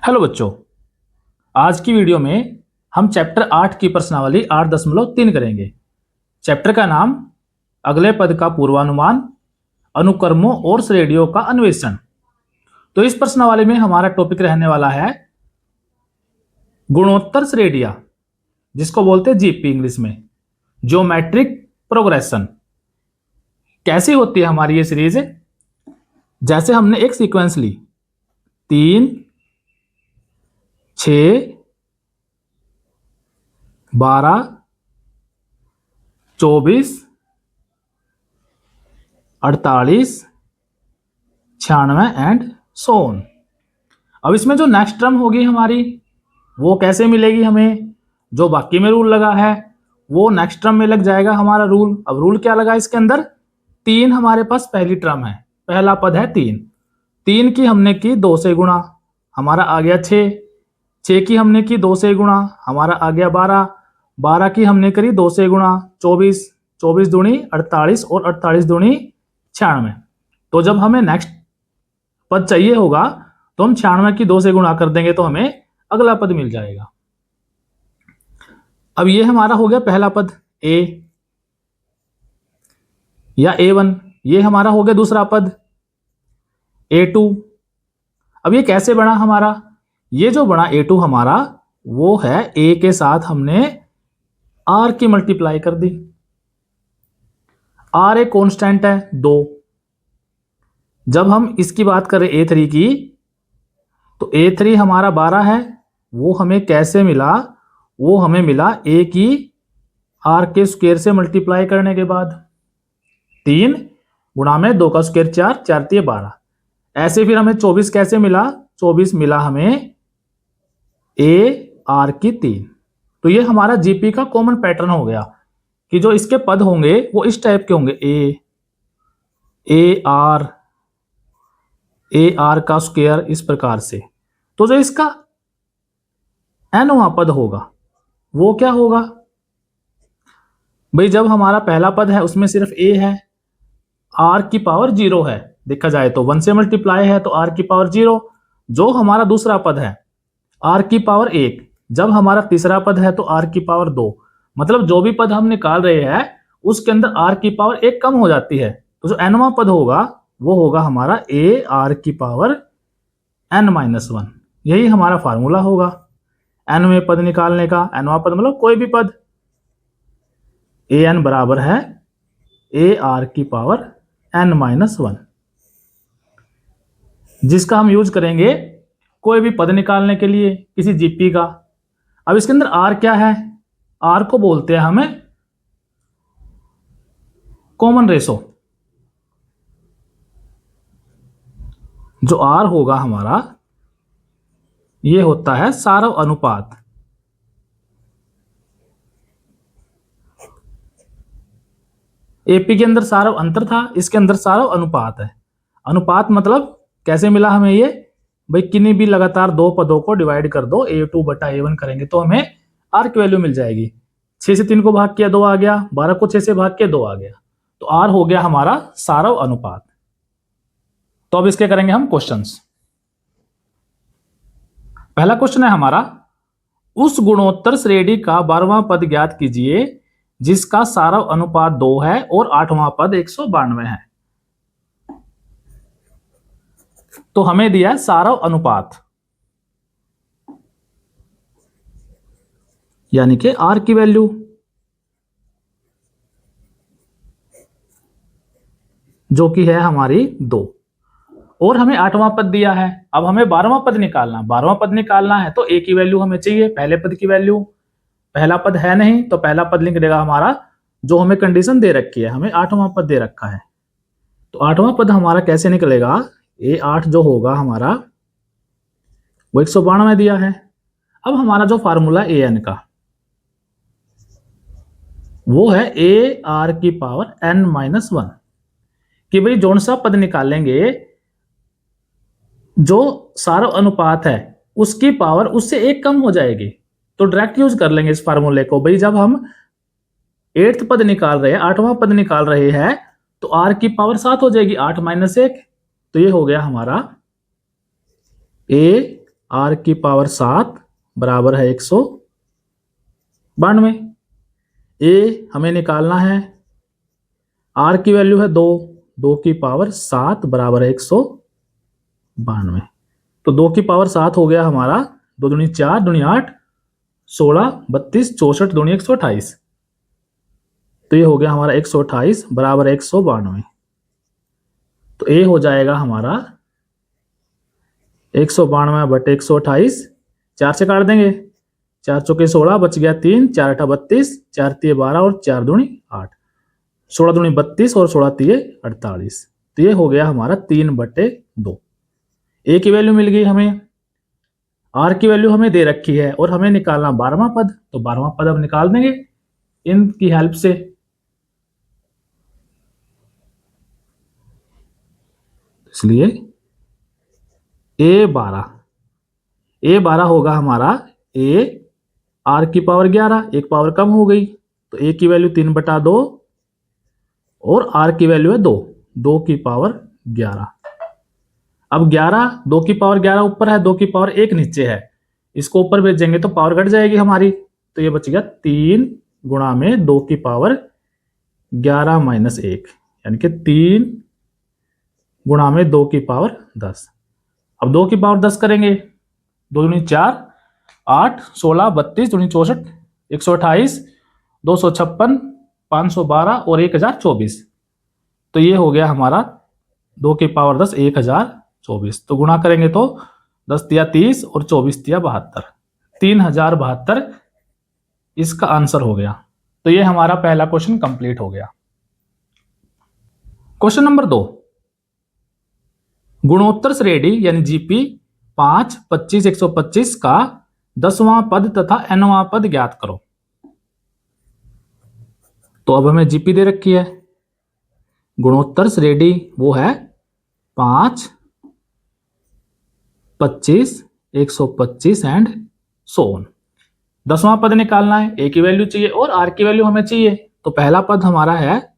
Hello बच्चों, आज की वीडियो में हम चैप्टर 8 की प्रश्नावली 8.3 करेंगे। चैप्टर का नाम अगले पद का पूर्वानुमान, अनुक्रमों और श्रेणियों का अन्वेषण। तो इस प्रश्नावली में हमारा टॉपिक रहने वाला है गुणोत्तर श्रेणियां, जिसको बोलते हैं जीपी इंग्लिश में, ज्योमेट्रिक प्रोग्रेशन। कैसी होती है हमारी ये सीरीज? जैसे हमने एक सीक्वेंस ली 3, 6, 12, 24, 48, 96 एंड सो ऑन। अब इसमें जो नेक्स्ट टर्म होगी हमारी वो कैसे मिलेगी हमें? जो बाकी में रूल लगा है वो नेक्स्ट टर्म में लग जाएगा हमारा रूल। अब रूल क्या लगा इसके अंदर? 3 हमारे पास पहली टर्म है, पहला पद है 3। 3 की हमने की 2 से गुणा, हमारा आ गया 6। 6 की हमने की 2 से गुणा, हमारा आ गया 12। 12 की हमने करी 2 से गुणा, 24। 24 दूनी 48 और 48 दूनी 96। तो जब हमें नेक्स्ट पद चाहिए होगा तो हम 96 की 2 से गुणा कर देंगे तो हमें अगला पद मिल जाएगा। अब ये हमारा हो गया पहला पद ए या A1। ये हमारा हो गया दूसरा पद A2। अब ये कैसे बना हमारा? ये जो बना A2 हमारा वो है A के साथ हमने R की मल्टीप्लाई कर दी। R एक कांस्टेंट है 2। जब हम इसकी बात करें A3 की, तो A3 हमारा 12 है। वो हमें कैसे मिला? वो हमें मिला A की R के स्क्वायर से मल्टीप्लाई करने के बाद। 3 गुणा में 2 का स्क्वायर 4, 4 3 12। ऐसे फिर हमें 24 कैसे मिला? 24 मिला हमें A R की 3। तो ये हमारा जीपी का कॉमन पैटर्न हो गया कि जो इसके पद होंगे वो इस टाइप के होंगे, ए आर का स्क्वायर इस प्रकार से। तो जो इसका nवां पद होगा वो क्या होगा भाई? जब हमारा पहला पद है उसमें सिर्फ a है, r की पावर 0 है, देखा जाए तो 1 से मल्टीप्लाई है तो r की पावर 0। जो हमारा दूसरा पद है r की पावर 1। जब हमारा तीसरा पद है तो r की पावर 2। मतलब जो भी पद हम निकाल रहे हैं उसके अंदर r की पावर 1 कम हो जाती है। तो जो nवां पद होगा वो होगा हमारा a r की पावर n-1। यही हमारा फार्मूला होगा nवें पद निकालने का। nवां पद मतलब कोई भी पद, an बराबर है a r की पावर n-1, जिसका हम यूज करेंगे कोई भी पद निकालने के लिए किसी जीपी का। अब इसके अंदर r क्या है? r को बोलते हैं हमें कॉमन रेशो। जो r होगा हमारा ये होता है सारव अनुपात। एपी के अंदर सारव अंतर था, इसके अंदर सारव अनुपात है। अनुपात मतलब कैसे मिला हमें ये? भाई किन्हीं भी लगातार 2 पदों को डिवाइड कर दो, A2 बटा A1 करेंगे तो हमें R की वैल्यू मिल जाएगी। 6 से 3 को भाग किया 2 आ गया, 12 को 6 से भाग किया 2 आ गया। तो R हो गया हमारा सारव अनुपात। तो अब इसके करेंगे हम क्वेश्चंस। पहला क्वेश्चन है हमारा, उस गुणोत्तर श्रेणी का 12वां पद ज्ञात कीजिए जिसका सारव अनुपात 2 है और 8वां पद 192 है। तो हमें दिया है सारव अनुपात, यानी कि R की वैल्यू, जो कि है हमारी 2, और हमें 8वां पद दिया है। अब हमें 12वां पद निकालना। 12वां पद निकालना है तो A की वैल्यू हमें चाहिए, पहले पद की वैल्यू। पहला पद है नहीं तो पहला पद लिख देगा हमारा, जो हमें कंडीशन दे रखी है, हमें 8वां पद दे रखा है। तो 8वां पद हमारा कैसे निकलेगा? A8 जो होगा हमारा वो 192 दिया है। अब हमारा जो फार्मूला AN का वो है AR की पावर n-1, कि भाई जोन सा पद निकालेंगे जो सारव अनुपात है उसकी पावर उससे 1 कम हो जाएगी। तो डायरेक्ट यूज कर लेंगे इस फार्मूले को। भाई जब हम 8th पद निकाल रहे हैं, 8वां पद निकाल रहे हैं, तो R की पावर 7 हो जाएगी, 8 - 1। तो ये हो गया हमारा A r की पावर 7 बराबर है 192। ए हमें निकालना है, r की वैल्यू है 2, 2 की पावर 7 बराबर है 192। तो 2 की पावर 7 हो गया हमारा 2 दूनी 4 दूनी 8 16 32 64 दूनी 128। तो ये हो गया हमारा 128 बराबर 192। तो ए हो जाएगा हमारा 192 बटे 128, 4 से काट देंगे, 4 चौके 16 बच गया 3, 4 अठा 32, 4 तिये 12 और 4 दूनी 8, 16 दूनी 32 और 16 तिये 48। तो ये हो गया हमारा 3/2। ए की वैल्यू मिल गई हमें, आर की वैल्यू हमें दे रखी है और हमें निकालना 12वां पद, तो 12वां पद अब निकाल देंगे इनकी हेल्प से। इसलिए ए12 होगा हमारा ए आर की पावर 11, एक पावर कम हो गई, तो ए की वैल्यू 3/2 और आर की वैल्यू है 2, 2 की पावर 11। अब 11, 2 की पावर 11 ऊपर है, 2 की पावर 1 नीचे है, इसको ऊपर भेजेंगे तो पावर घट जाएगी हमारी, तो ये बच गया 3 गुणा में 2 की पावर 11 माइनस 1, यानी कि 3 गुणा में 2 की पावर 10। अब 2 की पावर 10 करेंगे, 2 दूनी 4 8 16 32 दूनी 64 128 256 512 और 1024। तो ये हो गया हमारा 2 की पावर 10 1024। तो गुणा करेंगे तो 10 तिया 30 और 24 तिया 72, 3072 इसका आंसर हो गया। तो ये हमारा पहला क्वेश्चन कंप्लीट हो गया। क्वेश्चन नंबर 2, गुणोत्तर श्रेणी यानी जीपी 5 25 125 का 10वां पद तथा nवां पद ज्ञात करो। तो अब हमें जीपी दे रखी है, गुणोत्तर श्रेणी वो है 5 25 125 एंड सो ऑन। 10वां पद निकालना है, ए की वैल्यू चाहिए और आर की वैल्यू हमें चाहिए। तो पहला पद हमारा है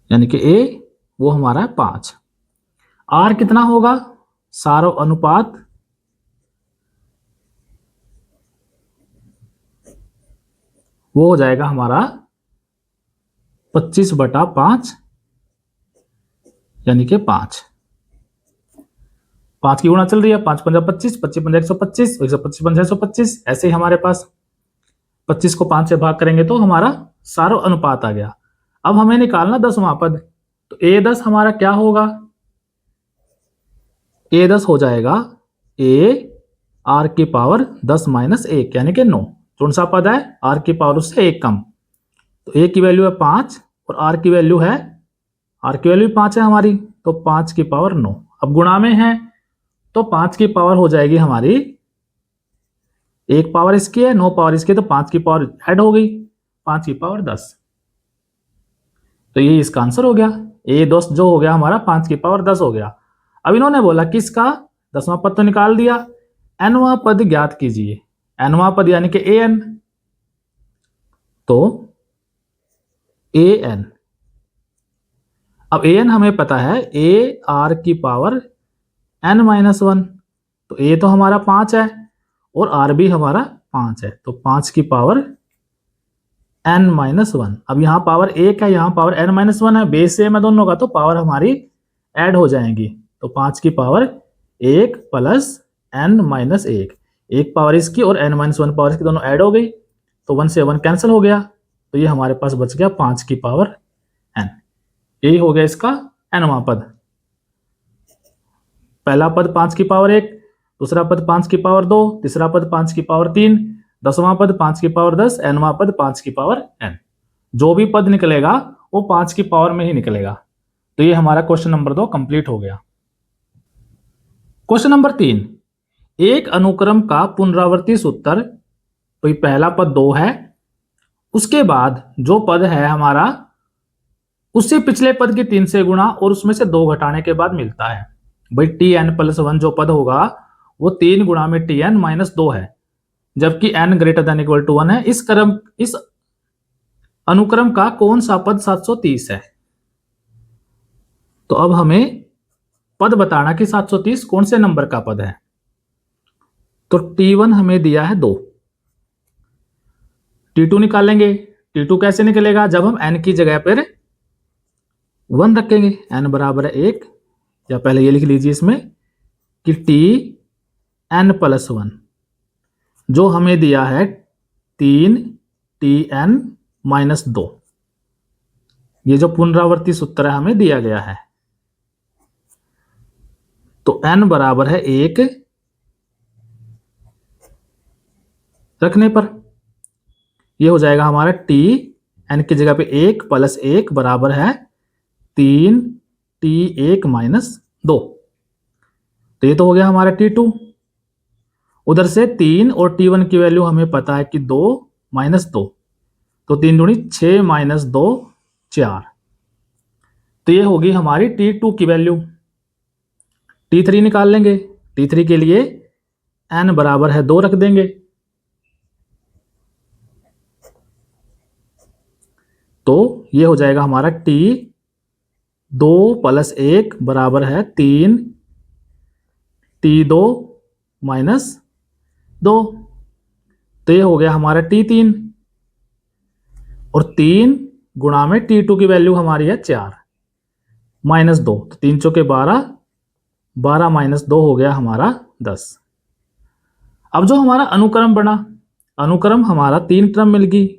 यानी कि ए वो हमारा है 5, आर कितना होगा, सारो अनुपात वो हो जाएगा हमारा 25/5 यानी कि 5 की गुणा चल रही है, 5 पंजा 25, 25 पंजा 125, 125 पंजा 125, ऐसे ही हमारे पास 25 को 5 से भाग करेंगे तो हमारा सारो अनुपात आ गया। अब हमें निकालना 10वां पद, तो A10 हमारा क्या होगा, A10 हो जाएगा ए आर की पावर 10 माइनस 1 यानी कि 9। कौन सा पद है, आर की पावर उससे 1 कम, तो ए की वैल्यू है 5 और आर की वैल्यू 5 है हमारी, तो 5 की पावर 9। अब गुणा में है तो 5 की पावर हो जाएगी हमारी, 1 पावर इसकी है 9 पावर इसकी, तो 5 की पावर ऐड हो गई 5 की पावर 10। तो ये इसका आंसर हो गया, A10 जो हो गया हमारा 5 की पावर 10 हो गया। अब इन्होंने बोला कि इसका 10वां पद तो निकाल दिया, nवां पद ज्ञात कीजिए। nवां पद यानी कि an, तो an, अब an हमें पता है a r की पावर n-1, तो a तो हमारा 5 है और r भी हमारा 5 है, तो 5 की पावर n-1। अब यहाँ पावर 1 है, यहाँ पावर n-1 है, बेस सेम है दोनों का, तो पावर हमारी ऐड हो जाएंगी, तो 5 की पावर 1 प्लस n-1, 1 पावर इसकी और n-1 पावर इसकी दोनों ऐड हो गई, तो 1 से 1 कैंसिल हो गया, तो ये हमारे पास बच गया 5 की पावर n। यही हो गया इसका nवां पद। पहला पद 5 की पावर 1, दूसरा पद 5 की पावर 2, तीसरा पद 5 की पावर 3, 10वां पद 5 की पावर 10, nवां पद 5 की पावर n। जो भी पद निकलेगा वो 5 की पावर में ही निकलेगा। तो ये हमारा क्वेश्चन नंबर 2 कंप्लीट हो गया। क्वेश्चन नंबर 3, एक अनुक्रम का पुनरावर्ती सूत्र, तो ये पहला पद 2 है, उसके बाद जो पद है हमारा उससे पिछले पद की 3 से गुणा और उसमें से 2 घटाने के बाद मिलता है। भाई tn+1 जो पद होगा वो 3 गुणा में tn-2 है, जबकि n > 1 है। इस अनुक्रम का कौन सा पद 730 है। तो अब हमें पद बताना कि 730 कौन से नंबर का पद है। तो T1 हमें दिया है 2, T2 निकालेंगे। T2 कैसे निकलेगा, जब हम n की जगह पर 1 रखेंगे, n बराबर है 1, या पहले ये लिख लीजिए इसमें कि Tn+1 जो हमें दिया है 3Tn-2, ये जो पुनरावर्ती सूत्र है हमें दिया गया है। तो n बराबर है 1 रखने पर ये हो जाएगा हमारा n की जगह पे 1 + 1 बराबर है 3T1-2। तो ये तो हो गया हमारा T2। उधर से 3 और T1 की वैल्यू हमें पता है कि 2 - 2, तो 3 दूनी 6 - 2 4। तो ये होगी हमारी T2 की वैल्यू। T3 निकाल लेंगे। T3 के लिए n बराबर है 2 रख देंगे। तो ये हो जाएगा हमारा T2 + 1 बराबर है 3 T2 - 2। तो ये हो गया हमारा T3, और 3 गुणा में T2 की वैल्यू हमारी है 4 - 2, तो 3 चौके 12, 12 - 2 हो गया हमारा 10। अब जो हमारा अनुक्रम बना, अनुक्रम हमारा 3 टर्म मिल गई।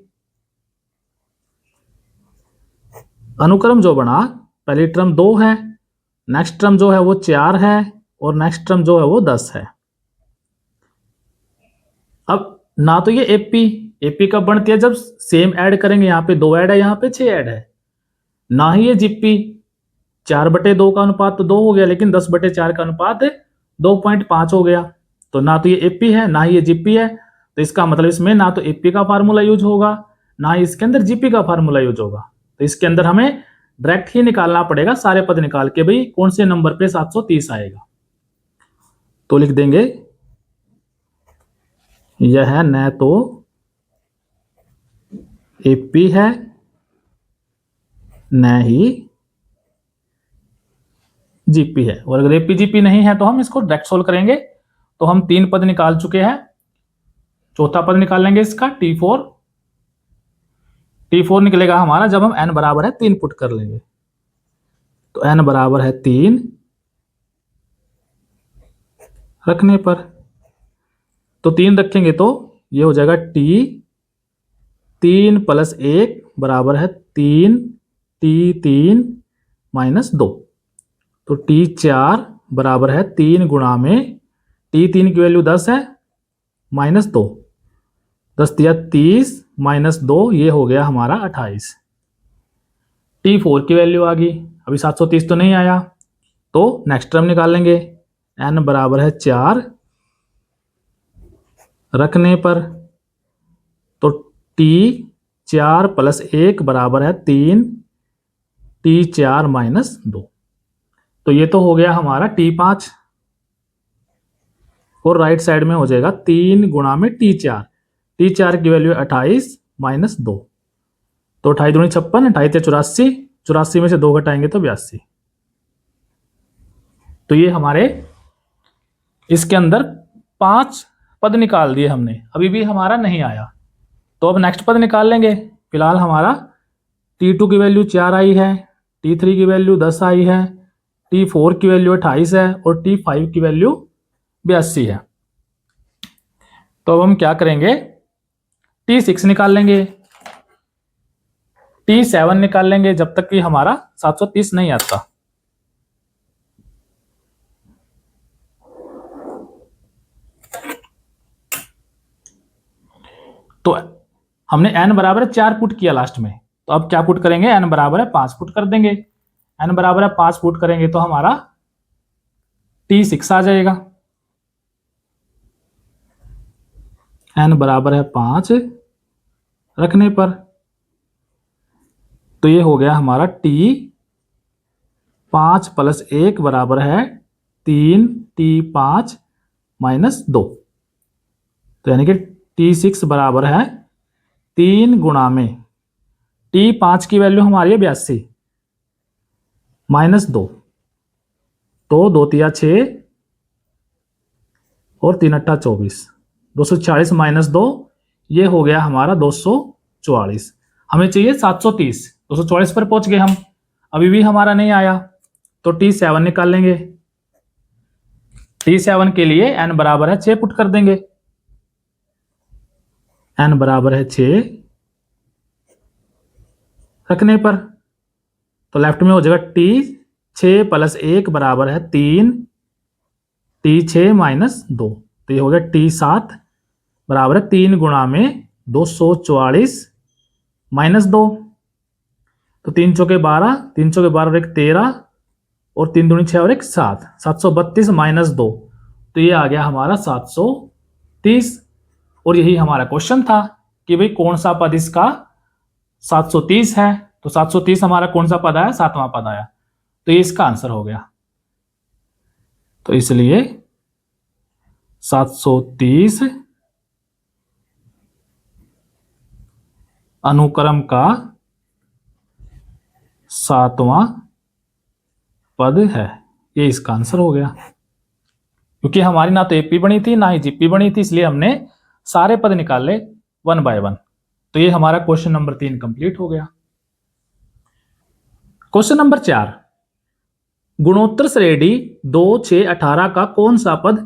अनुक्रम जो बना, पहली टर्म 2 है, नेक्स्ट टर्म जो है वो 4 है, और नेक्स्ट टर्म जो है वो 10 है। अब ना तो ये एपी कब बनती है, जब सेम ऐड करेंगे, यहाँ पे 2 ऐड है, यहाँ पे 6 ऐड है। ना ही ये जीपी, 4/2 का अनुपात तो 2 हो गया, लेकिन 10/4 का अनुपात 2.5 हो गया। तो ना तो ये एपी है, ना ही ये जीपी है। तो इसका मतलब इसमें ना तो एपी का फार्मूला यूज होगा, ना ही इसके अंदर जीपी का फार्मूला यूज होगा। तो इसके अंदर हमें डायरेक्ट ही निकालना पड़ेगा, सारे पद निकाल के भाई कौन से नंबर पे 730 आएगा। तो लिख देंगे यह न तो एपी है, न ही जीपी है। और अगर एपी जीपी नहीं है तो हम इसको डायरेक्ट सोल्व करेंगे। तो हम 3 पद निकाल चुके हैं, चौथा पद निकाल लेंगे इसका T4। T4 निकलेगा हमारा जब हम n बराबर है 3 पुट कर लेंगे। तो n बराबर है 3 रखने पर, तो 3 रखेंगे तो ये हो जाएगा T3 + 1 बराबर है 3 T3 - 2। तो T4 बराबर है 3 गुणा में T3 की वैल्यू 10 है, -2, 10 दिया 30 - 2, ये हो गया हमारा 28। T4 की वैल्यू आ गई। अभी 730 तो नहीं आया, तो नेक्स्ट टर्म निकाल लेंगे। n बराबर है 4 रखने पर, तो T4 + 1 बराबर है 3 T4 - 2। तो ये तो हो गया हमारा T5, और राइट साइड में हो जाएगा 3 गुणा में T4। T4 की वैल्यू 28 - 2, तो 28 दूनी 56, 28 84, 84 में से 2 घटाएंगे तो 82। तो ये हमारे इसके अंदर 5 पद निकाल दिए हमने, अभी भी हमारा नहीं आया। तो अब नेक्स्ट पद निकाल लेंगे। फिलहाल हमारा T2 की वैल्यू 4 आई है, T3 की वैल्यू 10 आई है, T4 की वैल्यू 28 है, और T5 की वैल्यू 82 है। तो अब हम क्या करेंगे, T6 निकाल लेंगे, T7 निकाल लेंगे, जब तक कि हमारा 730 नहीं आता। तो हमने n बराबर 4 पुट किया लास्ट में, तो अब क्या पुट करेंगे, n बराबर 5 पुट कर देंगे। n बराबर 5 पुट करेंगे तो हमारा T6 आ जाएगा। n बराबर 5 रखने पर, तो ये हो गया हमारा T5 + 1 बराबर है 3 T5 - 2। तो यानी कि T6 बराबर है 3 गुणा में T5 की वैल्यू हमारी है 82 - 2, तो 2 तिया 6 और 3 अट्ठा 24, 246 माइनस 2, ये हो गया हमारा 244। हमें चाहिए 730, 244 पर पहुंच गए हम, अभी भी हमारा नहीं आया, तो T7 निकाल लेंगे। T7 के लिए n बराबर है 6 पुट कर देंगे, n बराबर है 6 रखने पर, तो लेफ्ट में हो जाएगा T6 प्लस 1 बराबर है 3, T6 माइनस 2, तो ये हो गया T7 बराबर है 3 गुणा में 244 माइनस 2, तो 3 चौके 12, 3 चौके 12 और 1 13, और 3 दूनी 6 और 1 7, 732 माइनस 2, तो ये आ गया हमारा 730। और यही हमारा क्वेश्चन था कि भाई कौन सा पद इसका 730 है, तो 730 हमारा कौन सा पद आया, 7वां पद आया, तो ये इसका आंसर हो गया। तो इसलिए 730 अनुक्रम का 7वां पद है, ये इसका आंसर हो गया। क्योंकि हमारी ना तो एपी बनी थी ना ही जीपी बनी थी, इसलिए हमने सारे पद निकाले 1 बाय 1। तो ये हमारा क्वेश्चन नंबर 3 कंप्लीट हो गया। क्वेश्चन नंबर 4, गुणोत्तर श्रेणी 2 6 18 का कौन सा पद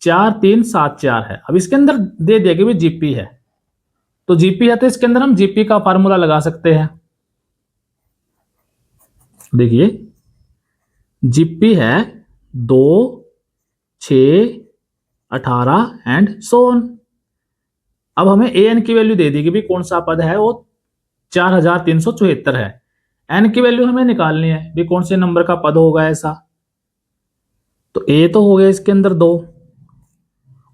4 3 7 4 है। अब इसके अंदर दे दिया कि जीपी है, तो जीपी है तो इसके अंदर हम जीपी का फार्मूला लगा सकते हैं। देखिए जीपी है 2 6 18 एंड सो ऑन। अब हमें एन की वैल्यू दे दी कि भाई कौन सा पद है वो 4374 है, एन की वैल्यू हमें निकालनी है, भाई कौन से नंबर का पद होगा ऐसा। तो ए तो हो गया इसके अंदर 2,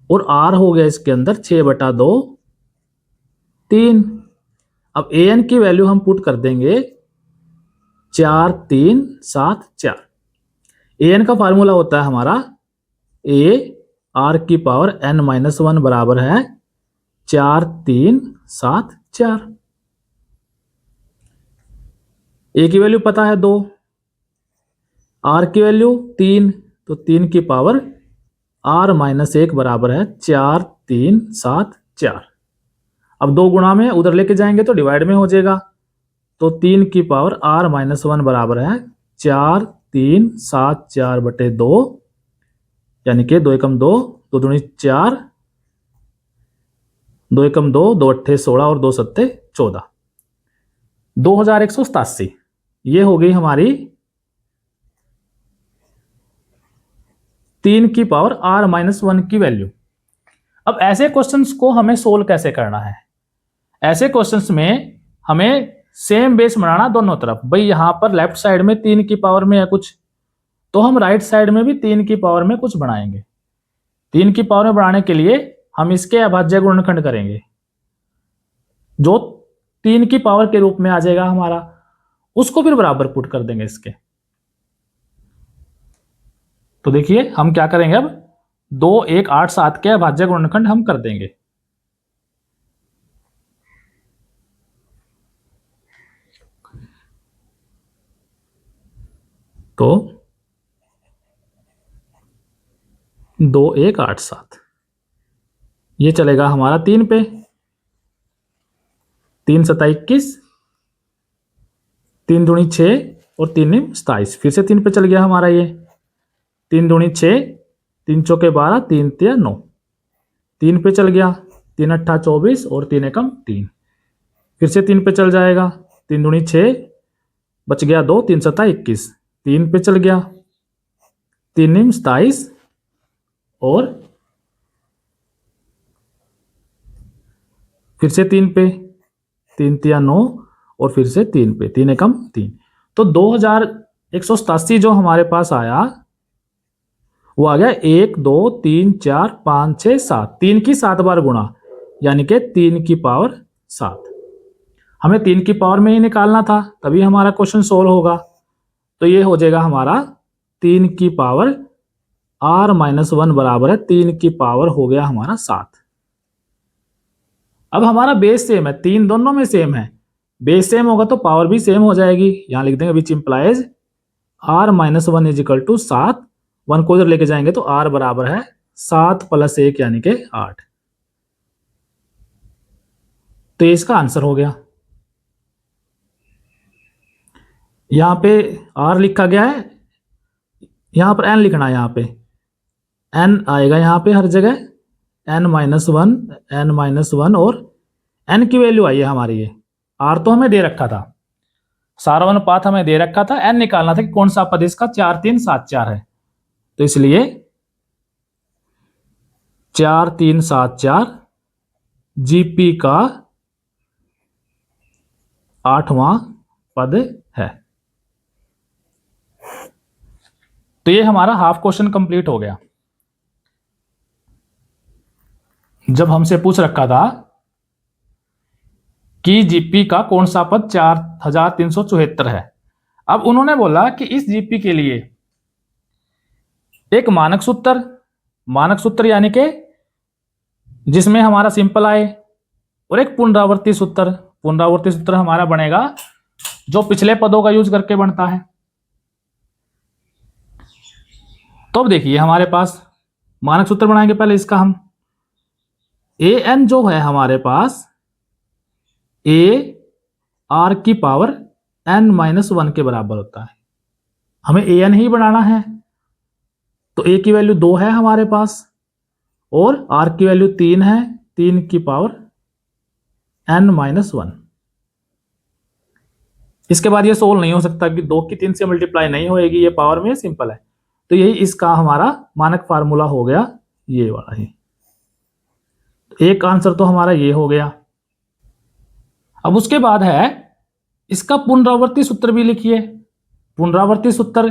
और आर हो गया इसके अंदर 6/2 3। अब ए एन की वैल्यू हम पुट कर देंगे 4 3 7 4। ए एन का फार्मूला होता है हमारा ए आर की पावर n-1 बराबर है 4 3 7 4। ए की वैल्यू पता है 2, आर की वैल्यू 3, तो 3 की पावर r-1 बराबर है 4 3 7 4। अब 2 गुणा में उधर लेके जाएंगे तो डिवाइड में हो जाएगा, तो 3 की पावर r-1 बराबर है 4 3 7 4/2, यानी कि 2 एकम 2, 2 दूनी 4, 2 एकम 2, 2 अट्ठे 16 और 2 सत्ते 14, 2187। ये हो गई हमारी 3 की पावर r-1 की वैल्यू। अब ऐसे क्वेश्चंस को हमें सोल्व कैसे करना है। ऐसे क्वेश्चंस में हमें सेम बेस बनाना दोनों तरफ। भाई यहां पर लेफ्ट साइड में 3 की पावर में है कुछ, तो हम राइट साइड में भी 3 की पावर में कुछ बनाएंगे। 3 की पावर में बनाने के लिए हम इसके अभाज्य गुणनखंड करेंगे, जो 3 की पावर के रूप में आ जाएगा हमारा, उसको फिर बराबर पुट कर देंगे इसके। तो देखिए हम क्या करेंगे, अब 2 1 8 7 के अभाज्य गुणनखंड हम कर देंगे। तो 2 1 8 7 ये चलेगा हमारा 3 पे, 3 7 21, 3 दूनी 6 और 3 27, फिर से 3 पे चल गया हमारा ये, 3 दूनी 6, 3 चौके 12, 3 तिया 9, 3 पे चल गया, 3 अट्ठा 24 और 3 एकम 3, फिर से 3 पे चल जाएगा, 3 दूनी 6, बच गया 2, 3 7 21, 3 पे चल गया, 3 27 और फिर से 3 पे, 3 तिया 9 और फिर से 3 पे, 3 एकम 3। तो 2187 जो हमारे पास आया वो आ गया 1 2 3 4 5 6 7, 3 की 7 बार गुणा, यानी कि 3 की पावर 7। हमें 3 की पावर में ही निकालना था, तभी हमारा क्वेश्चन सोल्व होगा। तो ये हो जाएगा हमारा 3 की पावर r-1 बराबर है 3 की पावर हो गया हमारा 7। अब हमारा बेस सेम है, 3 दोनों में सेम है, बेस सेम होगा तो पावर भी सेम हो जाएगी। यहां लिख देंगे which implies r-1 is equal to 7 1 को इधर लेके जाएंगे तो r बराबर है 7 + 1 यानी कि 8। तो ये इसका आंसर हो गया। यहां पे r लिखा गया है, यहां पर n लिखना है, यहां पे n आएगा यहां पे हर जगह n-1 n-1 और n की वैल्यू आई है हमारी, ये r तो हमें दे रखा था, सारा अनुपात हमें दे रखा था, n निकालना था कि कौन सा पद इसका 4 3 7 4 है। तो इसलिए 4 3 7 4 जीपी का 8वां पद है। तो ये हमारा हाफ क्वेश्चन कंप्लीट हो गया। जब हमसे पूछ रखा था कि जीपी का कौन सा पद 4374 है, अब उन्होंने बोला कि इस जीपी के लिए एक मानक सूत्र यानी कि जिसमें हमारा सिंपल आए, और एक पुनरावर्ती सूत्र हमारा बनेगा जो पिछले पदों का यूज करके बनता है। तो अब देखिए हमारे पास मानक सूत्र बनाएंगे पहले इसका हम, ए एन जो है हमारे पास ए आर की पावर n-1 के बराबर होता है, हमें ए एन ही बनाना है। तो ए की वैल्यू 2 है हमारे पास और आर की वैल्यू 3 है, 3 की पावर n-1। इसके बाद ये सोल्व नहीं हो सकता कि 2 की 3 से मल्टीप्लाई नहीं होएगी, ये पावर में सिंपल है। तो यही इसका हमारा मानक फार्मूला हो गया, ये वाला ही। एक आंसर तो हमारा ये हो गया। अब उसके बाद है इसका पुनरावर्ती सूत्र भी लिखिए। पुनरावर्ती सूत्र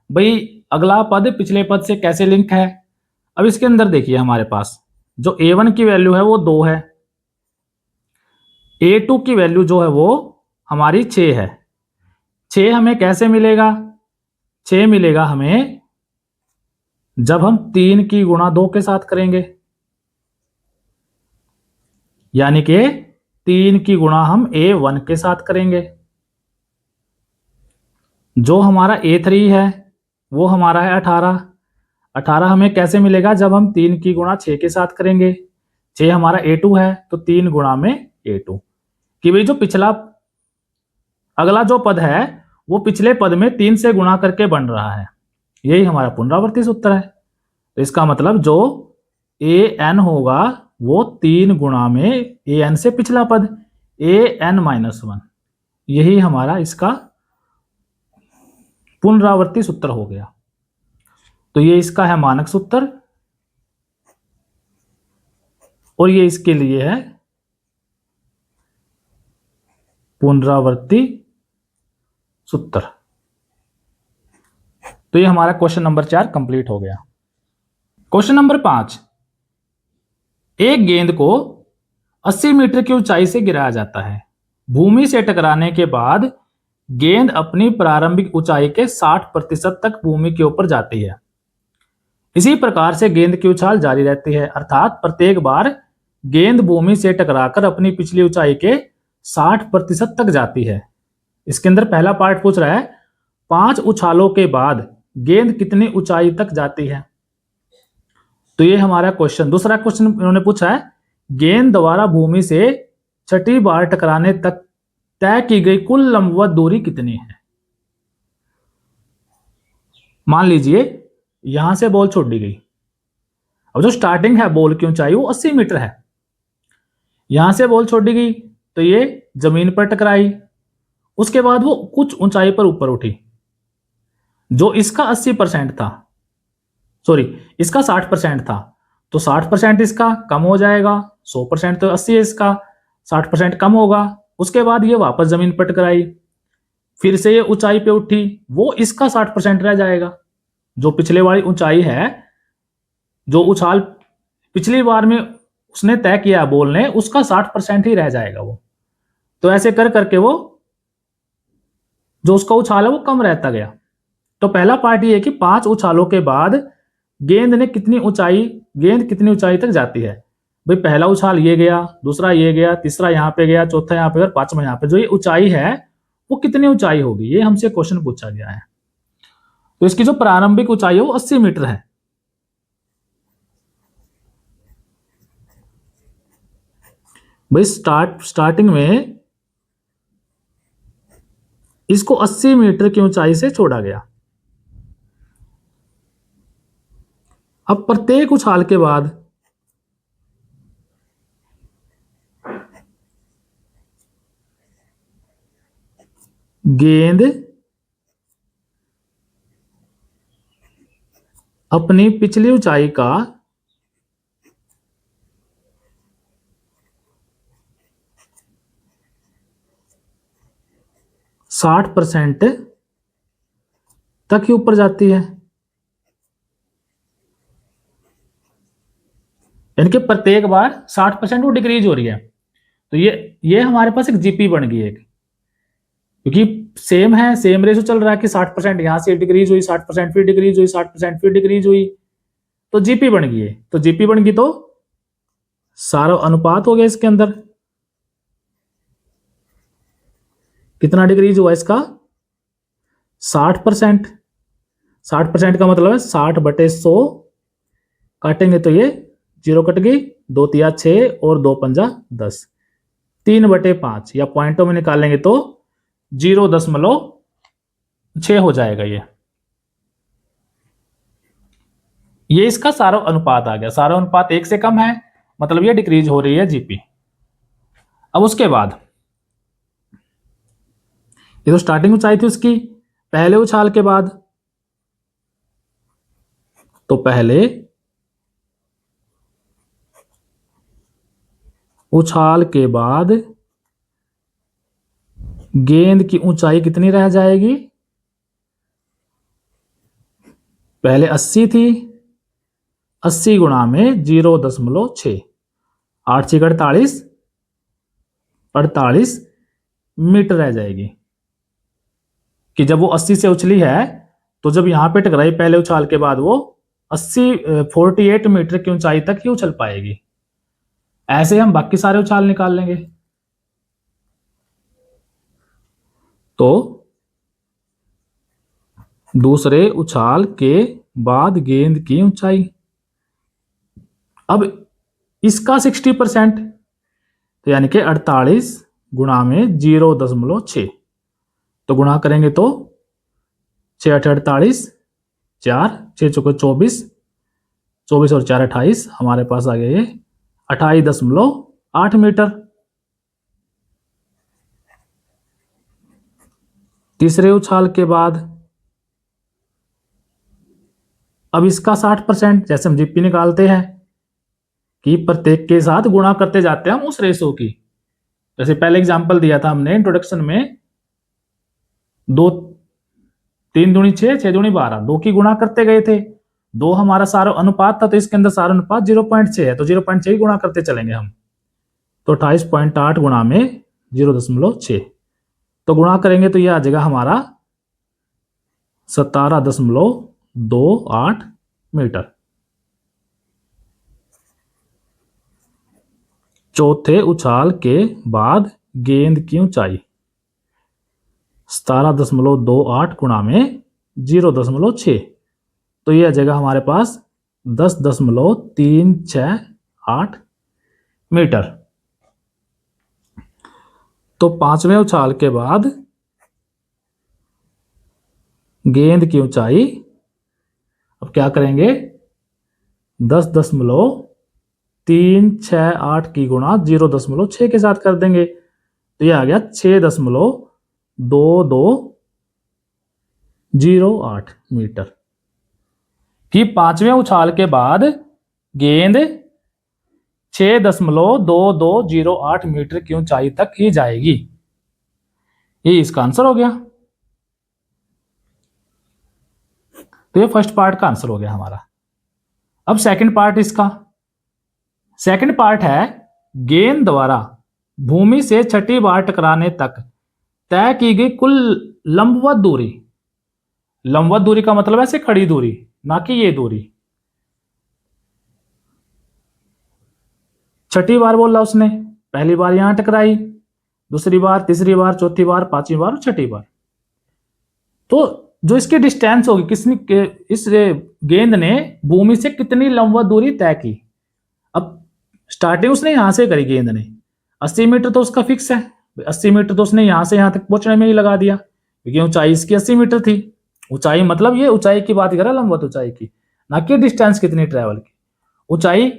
भाई अगला पद पिछले पद से कैसे लिंक है। अब इसके अंदर देखिए हमारे पास जो a1 की वैल्यू है वो 2 है, a2 की वैल्यू जो है वो हमारी 6 है। 6 हमें कैसे मिलेगा, 6 मिलेगा हमें जब हम 3 की गुणा 2 के साथ करेंगे, यानी कि 3 की गुणा हम a1 के साथ करेंगे। जो हमारा a3 है वो हमारा है 18। 18 हमें कैसे मिलेगा, जब हम 3 की गुणा 6 के साथ करेंगे। 6 हमारा a2 है तो 3 गुणा में a2, कि भाई जो पिछला अगला जो पद है वो पिछले पद में 3 से गुणा करके बन रहा है, यही हमारा पुनरावर्ती सूत्र है। तो इसका मतलब जो an होगा वो 3 गुणा में an से पिछला पद an-1, यही हमारा इसका पुनरावर्ती सूत्र हो गया। तो ये इसका है मानक सूत्र और ये इसके लिए है पुनरावर्ती सूत्र। तो ये हमारा क्वेश्चन नंबर 4 कंप्लीट हो गया। क्वेश्चन नंबर 5, एक गेंद को 80 मीटर की ऊंचाई से गिराया जाता है। भूमि से टकराने के बाद गेंद अपनी प्रारंभिक ऊंचाई के 60% तक भूमि के ऊपर जाती है। इसी प्रकार से गेंद की उछाल जारी रहती है, अर्थात प्रत्येक बार गेंद भूमि से टकराकर अपनी पिछली ऊंचाई के 60% तक जाती है। इसके अंदर पहला पार्ट पूछ रहा है 5 उछालों के बाद गेंद कितनी ऊंचाई तक जाती है। तो ये हमारा क्वेश्चन। दूसरा क्वेश्चन इन्होंने पूछा है गेंद द्वारा भूमि से 6ठी बार टकराने तक तय की गई कुल लंबवत दूरी कितनी है। मान लीजिए यहां से बॉल छोड़ दी गई, अब जो स्टार्टिंग है बॉल की ऊंचाई वो 80 मीटर है, यहां से बॉल छोड़ दी गई तो ये जमीन पर टकराई, उसके बाद वो कुछ ऊंचाई पर ऊपर उठी, जो इसका 80% था, सॉरी इसका 60% था, तो 60% इसका कम हो जाएगा, 100% तो 80 है इसका, 60% कम होगा। उसके बाद ये वापस जमीन पर टकराई, फिर से ये ऊंचाई पे उठी, वो इसका 60% रह जाएगा। जो पिछले वाली ऊंचाई है, जो उछाल पिछली बार में उसने तय किया बॉल ने, उसका 60% ही रह जाएगा वो। तो ऐसे कर करके वो जो उसका उछाल है वो कम रहता गया। तो पहला पार्ट ये है कि 5 उछालों के बाद गेंद कितनी ऊंचाई तक जाती है। भाई पहला उछाल ये गया, दूसरा ये गया, तीसरा यहाँ पे गया, चौथा यहाँ पे गया, 5वां यहाँ पे, जो ये ऊंचाई है वो कितनी ऊंचाई होगी, ये हमसे क्वेश्चन पूछा गया है। तो इसकी जो प्रारंभिक ऊंचाई है वो 80 मीटर है। भाई स्टार्टिंग में इसको 80 मीटर की ऊंचाई से छोड़ा गया। अब प्रत्येक उछाल के बाद गेंद अपनी पिछली ऊंचाई का 60% तक ही ऊपर जाती है। यानी कि प्रत्येक बार 60% वो डिक्रीज हो रही है। तो ये हमारे पास एक जीपी बन गई एक, क्योंकि सेम है, सेम रेशो चल रहा है कि 60% यहां से डिक्रीज हुई, 60% फिर डिक्रीज हुई, 60% फिर डिक्रीज हुई, तो जीपी बन गई है। तो जीपी बन गई तो सारा अनुपात हो गया इसके अंदर। कितना डिक्रीज हुआ इसका? 60%। 60% का मतलब है 60/100 काटेंगे तो ये 0 कट गई, 2 तिया 6 और 2 पंजा 10, 3/5 या पॉइंटों में निकालेंगे तो 0.6 हो जाएगा। ये इसका सारा अनुपात आ गया। सारा अनुपात 1 से कम है, मतलब ये डिक्रीज हो रही है जीपी। अब उसके बाद ये तो स्टार्टिंग ऊंचाई थी उसकी पहले उछाल के बाद। तो पहले उछाल के बाद गेंद की ऊंचाई कितनी रह जाएगी? पहले 80 थी, 80 गुणा में 0.6, 8 6 48, 48 मीटर रह जाएगी। कि जब वो 80 से उछली है तो जब यहां पे टकराई पहले उछाल के बाद वो 48 मीटर की ऊंचाई तक ही उछल पाएगी। ऐसे हम बाकी सारे उछाल निकाल लेंगे। तो दूसरे उछाल के बाद गेंद की ऊंचाई, अब इसका 60%, तो यानी कि 48 गुणा में 0.6, तो गुणा करेंगे तो 6 8 48, 4 6 चौके 24, 24 और 4 28, हमारे पास आ गया ये 28.8 मीटर। तीसरे उछाल के बाद अब इसका 60%, जैसे हम जीपी निकालते हैं कि प्रत्येक के साथ गुणा करते जाते हैं हम उस रेशो की। जैसे पहले एग्जांपल दिया था हमने इंट्रोडक्शन में, 2 3 दूनी 6, 6 दूनी 12, 2 की गुणा करते गए थे। 2 हमारा सारा अनुपात था, तो इसके अंदर सारा अनुपात 0.6 है, तो 0.6 गुणा करते चलेंगे हम। तो 28.8 गुणा में 0.6, तो गुणा करेंगे तो यह आ जाएगा हमारा 17.28 मीटर। चौथे उछाल के बाद गेंद की ऊंचाई 17.28 गुणा में 0.6, तो यह आ जाएगा हमारे पास 10.368 मीटर। तो पांचवें उछाल के बाद गेंद की ऊंचाई, अब क्या करेंगे, 10.368 की गुणा 0.6 के साथ कर देंगे, तो यह आ गया 6.2208 मीटर। कि पांचवें उछाल के बाद गेंद 6.2208 मीटर की ऊंचाई तक ही जाएगी। ये इसका आंसर हो गया। तो ये फर्स्ट पार्ट का आंसर हो गया हमारा। अब सेकंड पार्ट इसका, सेकंड पार्ट है गेंद द्वारा भूमि से छठी बार टकराने तक तय की गई कुल लंबवत दूरी। लंबवत दूरी का मतलब ऐसे खड़ी दूरी, ना कि ये दूरी। छठी बार बोला उसने, पहली बार यहां टकराई, दूसरी बार, तीसरी बार, चौथी बार, पांचवी बार और छठी बार। तो जो इसकी डिस्टेंस होगी, इस गेंद ने भूमि से कितनी लंबवत दूरी तय की। अब स्टार्टिंग उसने यहां से करी, गेंद ने 80 मीटर तो उसका फिक्स है, 80 मीटर तो उसने यहां से यहां तक पहुंचने में ही लगा दिया, क्योंकि ऊंचाई इसकी 80 मीटर थी। ऊंचाई मतलब ये ऊंचाई की बात कर रहा है, लंबवत ऊंचाई की, ना कि डिस्टेंस कितनी ट्रेवल की। ऊंचाई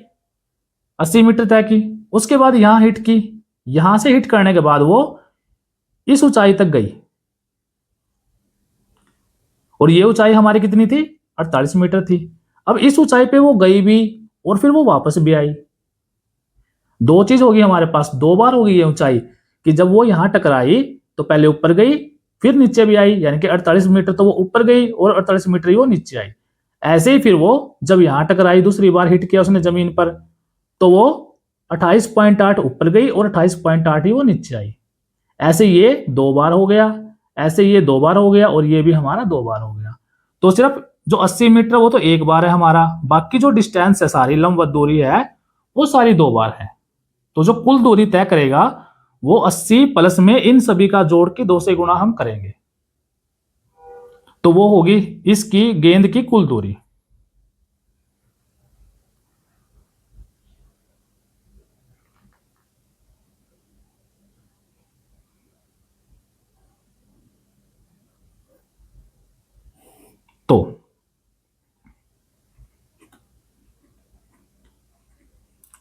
80 मीटर तय की, उसके बाद यहां हिट की, यहां से हिट करने के बाद वो इस ऊंचाई तक गई, और ये ऊंचाई हमारी कितनी थी, 48 मीटर थी। अब इस ऊंचाई पे वो गई भी और फिर वो वापस भी आई। दो चीज होगी हमारे पास, दो बार होगी ये ऊंचाई, कि जब वो यहां टकराई तो पहले ऊपर गई फिर नीचे भी आई, यानी कि 48 मीटर तो वो ऊपर गई और 48 मीटर ही वो नीचे आई। ऐसे ही फिर वो जब यहां टकराई, दूसरी बार हिट किया उसने जमीन पर, तो वो 28.8 ऊपर गई और 28.8 ही वो नीचे आई। ऐसे ये दो बार हो गया, ऐसे ये दो बार हो गया, और ये भी हमारा दो बार हो गया। तो सिर्फ जो 80 मीटर वो तो एक बार है हमारा, बाकी जो डिस्टेंस है सारी लंबवत दूरी है वो सारी दो बार है। तो जो कुल दूरी तय करेगा वो 80 प्लस में इन सभी का जोड़ के 2 से गुणा हम करेंगे, तो वो होगी इसकी गेंद की कुल दूरी। तो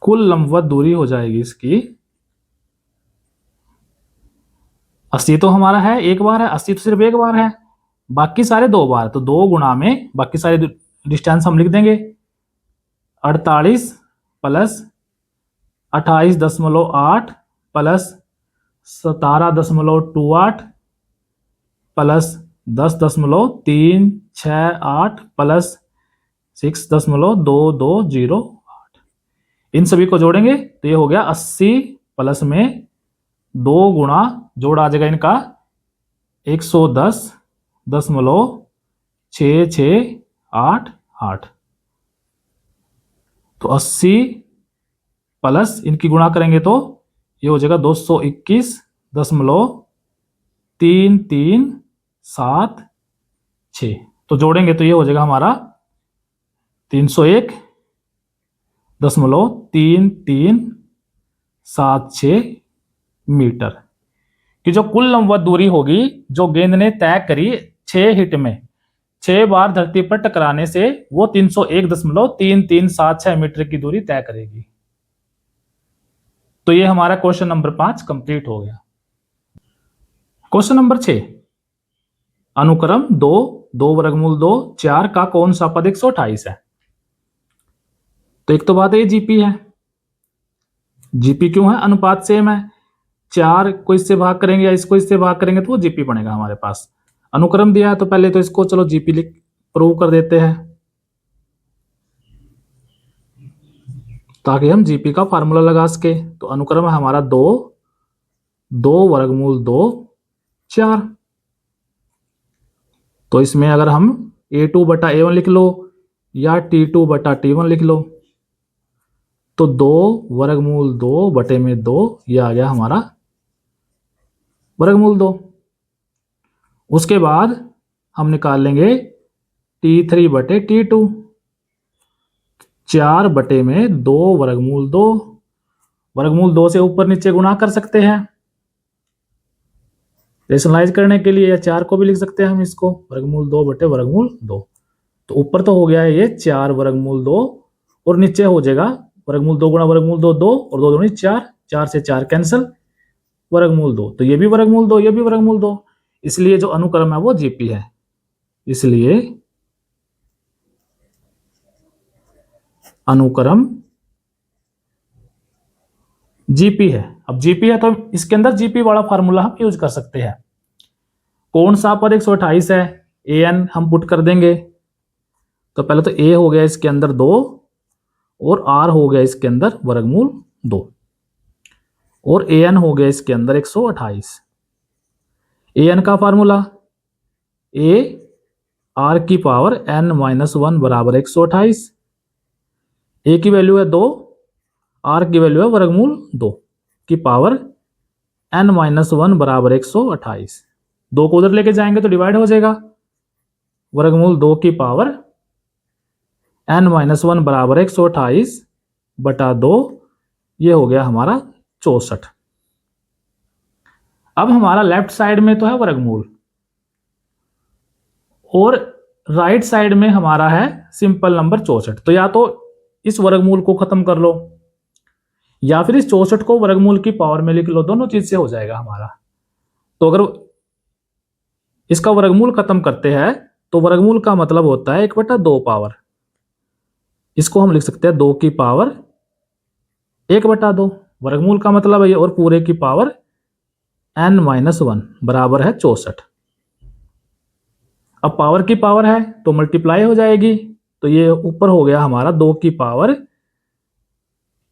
कुल लंबवत दूरी हो जाएगी इसकी 80, तो हमारा है एक बार है, 80 तो सिर्फ एक बार है, बाकी सारे दो बार, तो दो गुणा में बाकी सारे डिस्टेंस हम लिख देंगे। 48 प्लस 28.8 प्लस 17.28 प्लस 10.368 प्लस 6.2208, इन सभी को जोड़ेंगे तो ये हो गया 80 प्लस में दो गुणा जोड़ आ जाएगा इनका 110.6688, तो 80 प्लस इनकी गुणा करेंगे तो ये हो जाएगा 221.3376, तो जोड़ेंगे तो ये हो जाएगा हमारा 301.3376 मीटर की जो कुल लंबवत दूरी होगी जो गेंद ने तय करी 6 हिट में, 6 बार धरती पर टकराने से वो 301.3376 मीटर की दूरी तय करेगी। तो ये हमारा क्वेश्चन नंबर 5 कंप्लीट हो गया। क्वेश्चन नंबर 6, अनुक्रम 2, 2 वर्गमूल 2, 4 का कौन सा पद 128 है। तो एक तो बात है जीपी है, जीपी क्यों है, अनुपात सेम है, 4 को इससे भाग करेंगे या इसको इससे भाग करेंगे तो वो जीपी बनेगा हमारे पास। अनुक्रम दिया है तो पहले तो इसको चलो जीपी लिख प्रूव कर देते हैं, ताकि हम जीपी का फार्मूला लगा सके। तो अनुक्रम है हमारा 2, 2 वर्गमूल 2, 4। तो इसमें अगर हम a2 बटा a1 लिख लो या t2 बटा t1 लिख लो, तो 2 वर्गमूल 2 बटे में 2, ये आ गया हमारा वर्गमूल 2। उसके बाद हम निकाल लेंगे t3 बटे t2, 4 बटे में 2 वर्गमूल 2, वर्गमूल 2 से ऊपर नीचे गुणा कर सकते हैं रेशनलाइज करने के लिए, या 4 को भी लिख सकते हैं हम इसको, वर्गमूल 2 बटे वर्गमूल 2। तो ऊपर तो हो गया है ये 4 वर्गमूल 2, और नीचे हो जाएगा वर्गमूल 2 गुणा वर्गमूल 2 2, और 2 दूनी 4, 4 से 4 कैंसिल, वर्गमूल 2, तो ये भी वर्गमूल 2, ये भी वर्गमूल 2, इसलिए जो अनुक्रम है वो जीपी है, इसलिए अनुक्रम जीपी है। अब जीपी है तो इसके अंदर जीपी वाला फार्मूला हम यूज कर सकते हैं। कौन सा पद 128 है, an हम पुट कर देंगे, तो पहले तो a हो गया इसके अंदर 2, और r हो गया इसके अंदर वर्गमूल 2, और an हो गया इसके अंदर 128। an का फार्मूला a r की पावर n-1 बराबर 128, a की वैल्यू है 2, r की वैल्यू है वर्गमूल 2 की पावर n-1 बराबर 128। 2 को उधर लेके जाएंगे तो डिवाइड हो जाएगा, वर्गमूल 2 की पावर n-1 बराबर 128 बटा 2, ये हो गया हमारा 64। अब हमारा लेफ्ट साइड में तो है वर्गमूल और राइट साइड में हमारा है सिंपल नंबर 64। तो या तो इस वर्गमूल को खत्म कर लो या फिर इस 64 को वर्गमूल की पावर में लिख लो, दोनों चीज से हो जाएगा हमारा। तो अगर इसका वर्गमूल खत्म करते हैं तो वर्गमूल का मतलब होता है 1/2 पावर। इसको हम लिख सकते हैं 2 की पावर 1/2, वर्गमूल का मतलब है ये, और पूरे की पावर n-1 बराबर है 64। अब पावर की पावर है तो मल्टीप्लाई हो जाएगी, तो ये ऊपर हो गया हमारा 2 की पावर,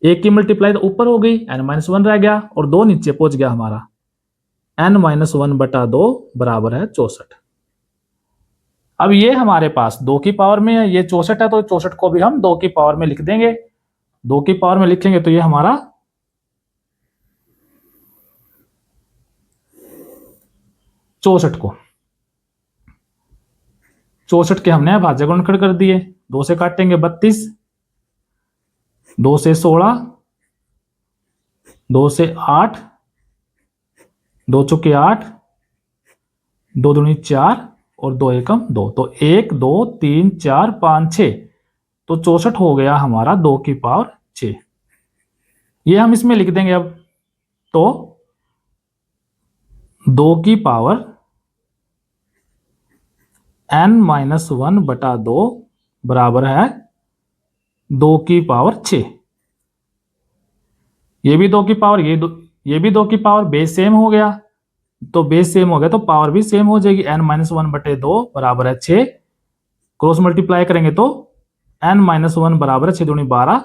1 की मल्टीप्लाई तो ऊपर हो गई, n-1 रह गया और 2 नीचे पहुंच गया हमारा, n-1 बटा 2 बराबर है 64। अब ये हमारे पास 2 की पावर में है, ये 64 है, तो 64 को भी हम 2 की पावर में लिख देंगे। 2 की पावर में लिखेंगे तो ये हमारा 64 को 64 के हमने भाज्य गुणनखंड कर दिए। 2 से काटेंगे 32, 2 से 16, 2 से 8, 2 चौके 8, 2 दूनी 4 और 2 एकम 2, तो 1 2 3 4 5 6, तो 64 हो गया हमारा 2 की पावर 6। ये हम इसमें लिख देंगे अब, तो 2 की पावर n-1 बटा 2 बराबर है 2 की पावर 6। ये भी 2 की पावर, ये भी 2 की पावर, बेस सेम हो गया, तो बेस सेम हो गया तो पावर भी सेम हो जाएगी। n-1 बटे 2 बराबर है 6, क्रॉस मल्टीप्लाई करेंगे तो n-1 बराबर है 6 दूनी 12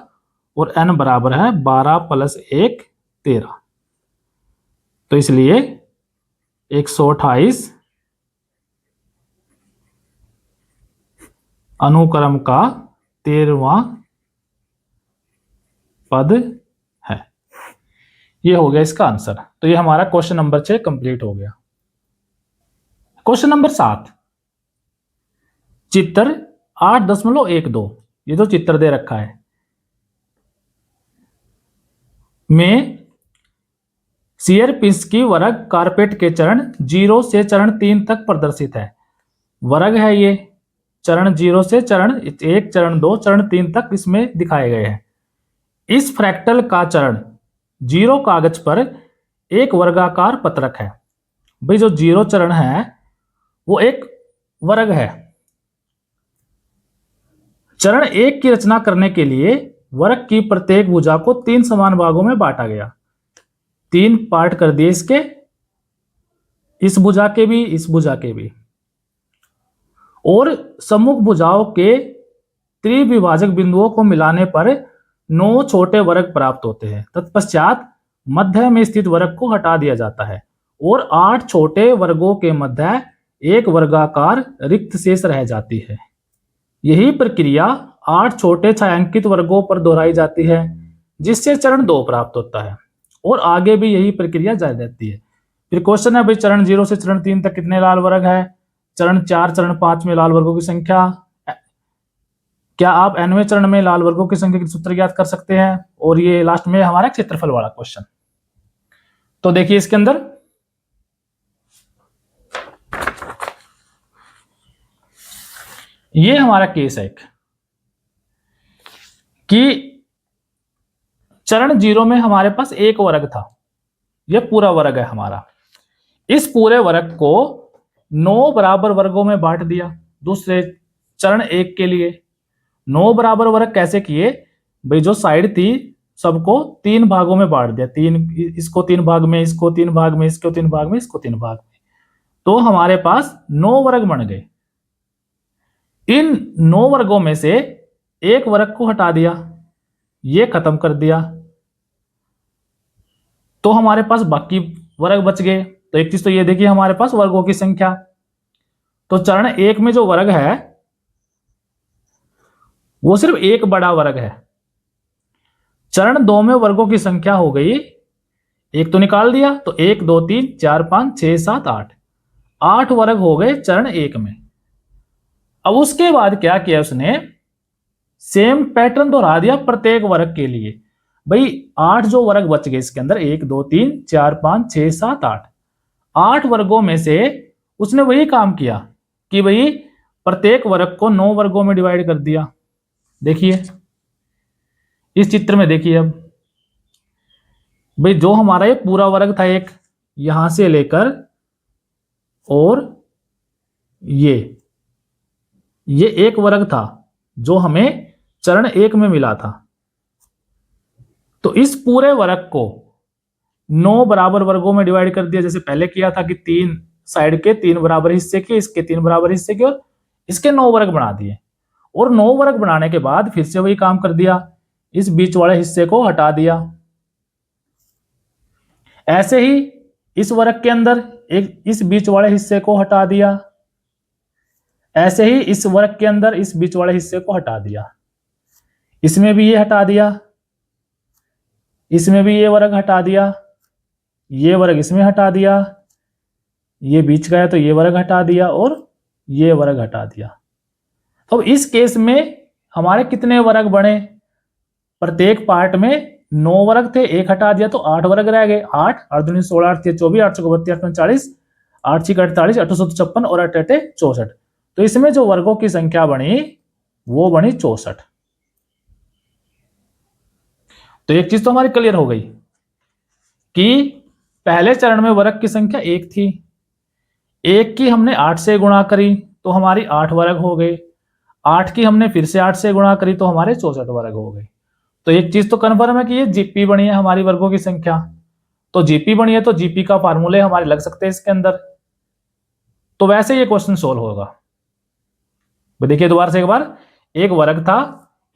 और n बराबर है 12 प्लस 1 13, तो इसलिए 128 अनुक्रम का 13वां पद है। ये हो गया इसका आंसर। तो ये हमारा क्वेश्चन नंबर 6 कंप्लीट हो गया। क्वेश्चन नंबर 7, चित्र 8.12, ये जो चित्र दे रखा है में शियर पिंच की वर्ग कारपेट के चरण 0 से चरण 3 तक प्रदर्शित है। वर्ग है ये, चरण 0 से चरण 1, चरण 2, चरण 3 तक इसमें दिखाए गए हैं। इस फ्रैक्टल का चरण 0 कागज पर एक वर्गाकार पत्रक है। भाई जो 0 चरण है वो एक वर्ग है। चरण 1 की रचना करने के लिए वर्ग की प्रत्येक भुजा को 3 समान भागों में बांटा गया। 3 पार्ट कर दिए इसके, इस भुजा के भी, इस भुजा के भी, और सम्मुख भुजाओं के त्रिविभाजक बिंदुओं को मिलाने पर 9 छोटे वर्ग प्राप्त होते हैं। तत्पश्चात मध्य में स्थित वर्ग को हटा दिया जाता है और 8 छोटे वर्गों के मध्य एक वर्गाकार रिक्त शेष रह जाती है। यही प्रक्रिया 8 छोटे छायांकित वर्गों पर दोहराई जाती है, जिससे चरण 2 प्राप्त होता है, और आगे भी यही प्रक्रिया जारी रहती है। फिर क्वेश्चन है भाई चरण 0 से चरण 3 तक कितने लाल वर्ग है? चरण 4, चरण 5 में लाल वर्गों की संख्या। क्या आप nवें चरण में लाल वर्गों की संख्या के सूत्र ज्ञात कर सकते हैं? और ये लास्ट में हमारा क्षेत्रफल वाला क्वेश्चन। तो देखिए इसके अंदर ये हमारा केस है एक, कि चरण 0 में हमारे पास एक वर्ग था, यह पूरा वर्ग है हमारा। इस पूरे वर्ग को 9 बराबर वर्गों में बांट दिया। दूसरे चरण 1 के लिए 9 बराबर वर्ग कैसे किए भाई? जो साइड थी सबको 3 भागों में बांट दिया, 3, इसको 3 भाग में, इसको 3 भाग में, इसको 3 भाग में, इसको 3 भाग में, तो हमारे पास 9 वर्ग बन गए। इन 9 वर्गों में से एक वर्ग को हटा दिया, ये खत्म कर दिया, तो हमारे पास बाकी वर्ग बच गए। तो एक चीज तो ये देखिए हमारे पास वर्गों की संख्या, तो चरण 1 में जो वर्ग है वो सिर्फ एक बड़ा वर्ग है। चरण 2 में वर्गों की संख्या हो गई, एक तो निकाल दिया, तो 1 2 3 4 5 6 7 8 वर्ग हो गए चरण 1 में। अब उसके बाद क्या किया उसने, सेम पैटर्न दोहरा दिया प्रत्येक वर्ग के लिए। भाई 8 जो वर्ग बच गए इसके अंदर, 1 2 3 4 5 6 7 8, 8 वर्गों में से उसने वही काम किया कि भाई प्रत्येक वर्ग को 9 वर्गों में डिवाइड कर दिया। देखिए इस चित्र में देखिए, अब भाई जो हमारा ये पूरा वर्ग था एक, यहां से लेकर और ये एक वर्ग था जो हमें चरण 1 में मिला था। तो इस पूरे वर्ग को 9 बराबर वर्गों में डिवाइड कर दिया, जैसे पहले किया था कि 3 साइड के 3 बराबर हिस्से के, इसके 3 बराबर हिस्से के, और इसके 9 वर्ग बना दिए। और 9 वर्ग बनाने के बाद फिर से वही काम कर दिया, इस बीच वाले हिस्से को हटा दिया। ऐसे ही इस वर्ग के अंदर एक इस बीच वाले हिस्से को हटा दिया, ऐसे ही इस वर्ग के अंदर इस बीच वाले हिस्से को हटा दिया, इसमें भी ये हटा दिया, इसमें भी ये वर्ग हटा दिया, ये वर्ग इसमें हटा दिया, ये बीच का है तो ये वर्ग हटा दिया, और ये वर्ग हटा दिया। अब इस केस में हमारे कितने वर्ग बने, प्रत्येक पार्ट में 9 वर्ग थे, एक हटा दिया तो 8 वर्ग रह गए। 8 8 दूनी 16 8 24 8 32 8 40 8 6 48 8 56 और 8 8 64। तो इसमें जो वर्गों की संख्या बनी वो बनी 64। तो एक चीज तो हमारी क्लियर हो गई कि पहले चरण में वर्ग की संख्या 1 थी, 1 की हमने 8 से गुणा करी तो हमारी 8 वर्ग हो गए, 8 की हमने फिर से 8 से गुणा करी तो हमारे 64 वर्ग हो गए। तो एक चीज तो कन्फर्म है कि ये जीपी बनी है हमारी वर्गों की संख्या। तो जीपी बनी है तो जीपी का फार्मूले हमारे लग सकते हैं इसके अंदर। तो वैसे ये क्वेश्चन सोल्व होगा। देखिए दोबारा से एक बार, एक वर्ग था,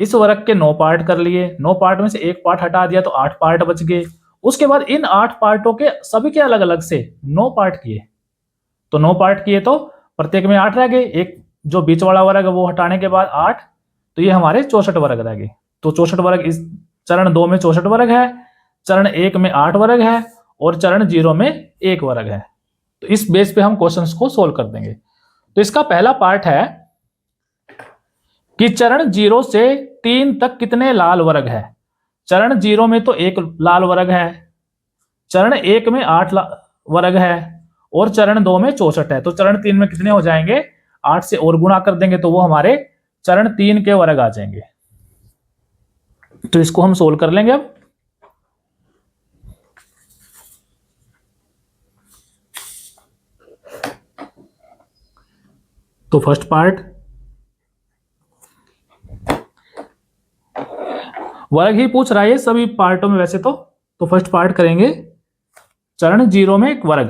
इस वर्ग के 9 पार्ट कर लिए, 9 पार्ट में से एक पार्ट हटा दिया तो 8 पार्ट बच गए। उसके बाद इन 8 पार्टों के सभी के अलग अलग से 9 पार्ट किए, तो 9 पार्ट किए तो प्रत्येक में 8 रह गए, एक जो बीच वाला वर्ग है वो हटाने के बाद 8, तो ये हमारे 64 वर्ग रह गए। तो 64 वर्ग इस चरण 2 में 64 वर्ग है, चरण 1 में 8 वर्ग है, और चरण 0 में 1 वर्ग है। तो इस बेस पे हम क्वेश्चंस को सोल्व कर देंगे। तो इसका पहला पार्ट है कि चरण 0 से 3 तक कितने लाल वर्ग है। चरण 0 में तो 1 लाल वर्ग है, चरण 1 में 8 वर्ग है, और चरण 2 में 64 है। तो चरण 3 में कितने हो जाएंगे, 8 से और गुणा कर देंगे तो वो हमारे चरण 3 के वर्ग आ जाएंगे। तो इसको हम सोल्व कर लेंगे अब। तो फर्स्ट पार्ट वर्ग ही पूछ रहा है सभी पार्टों में वैसे तो फर्स्ट पार्ट करेंगे, चरण 0 में एक वर्ग।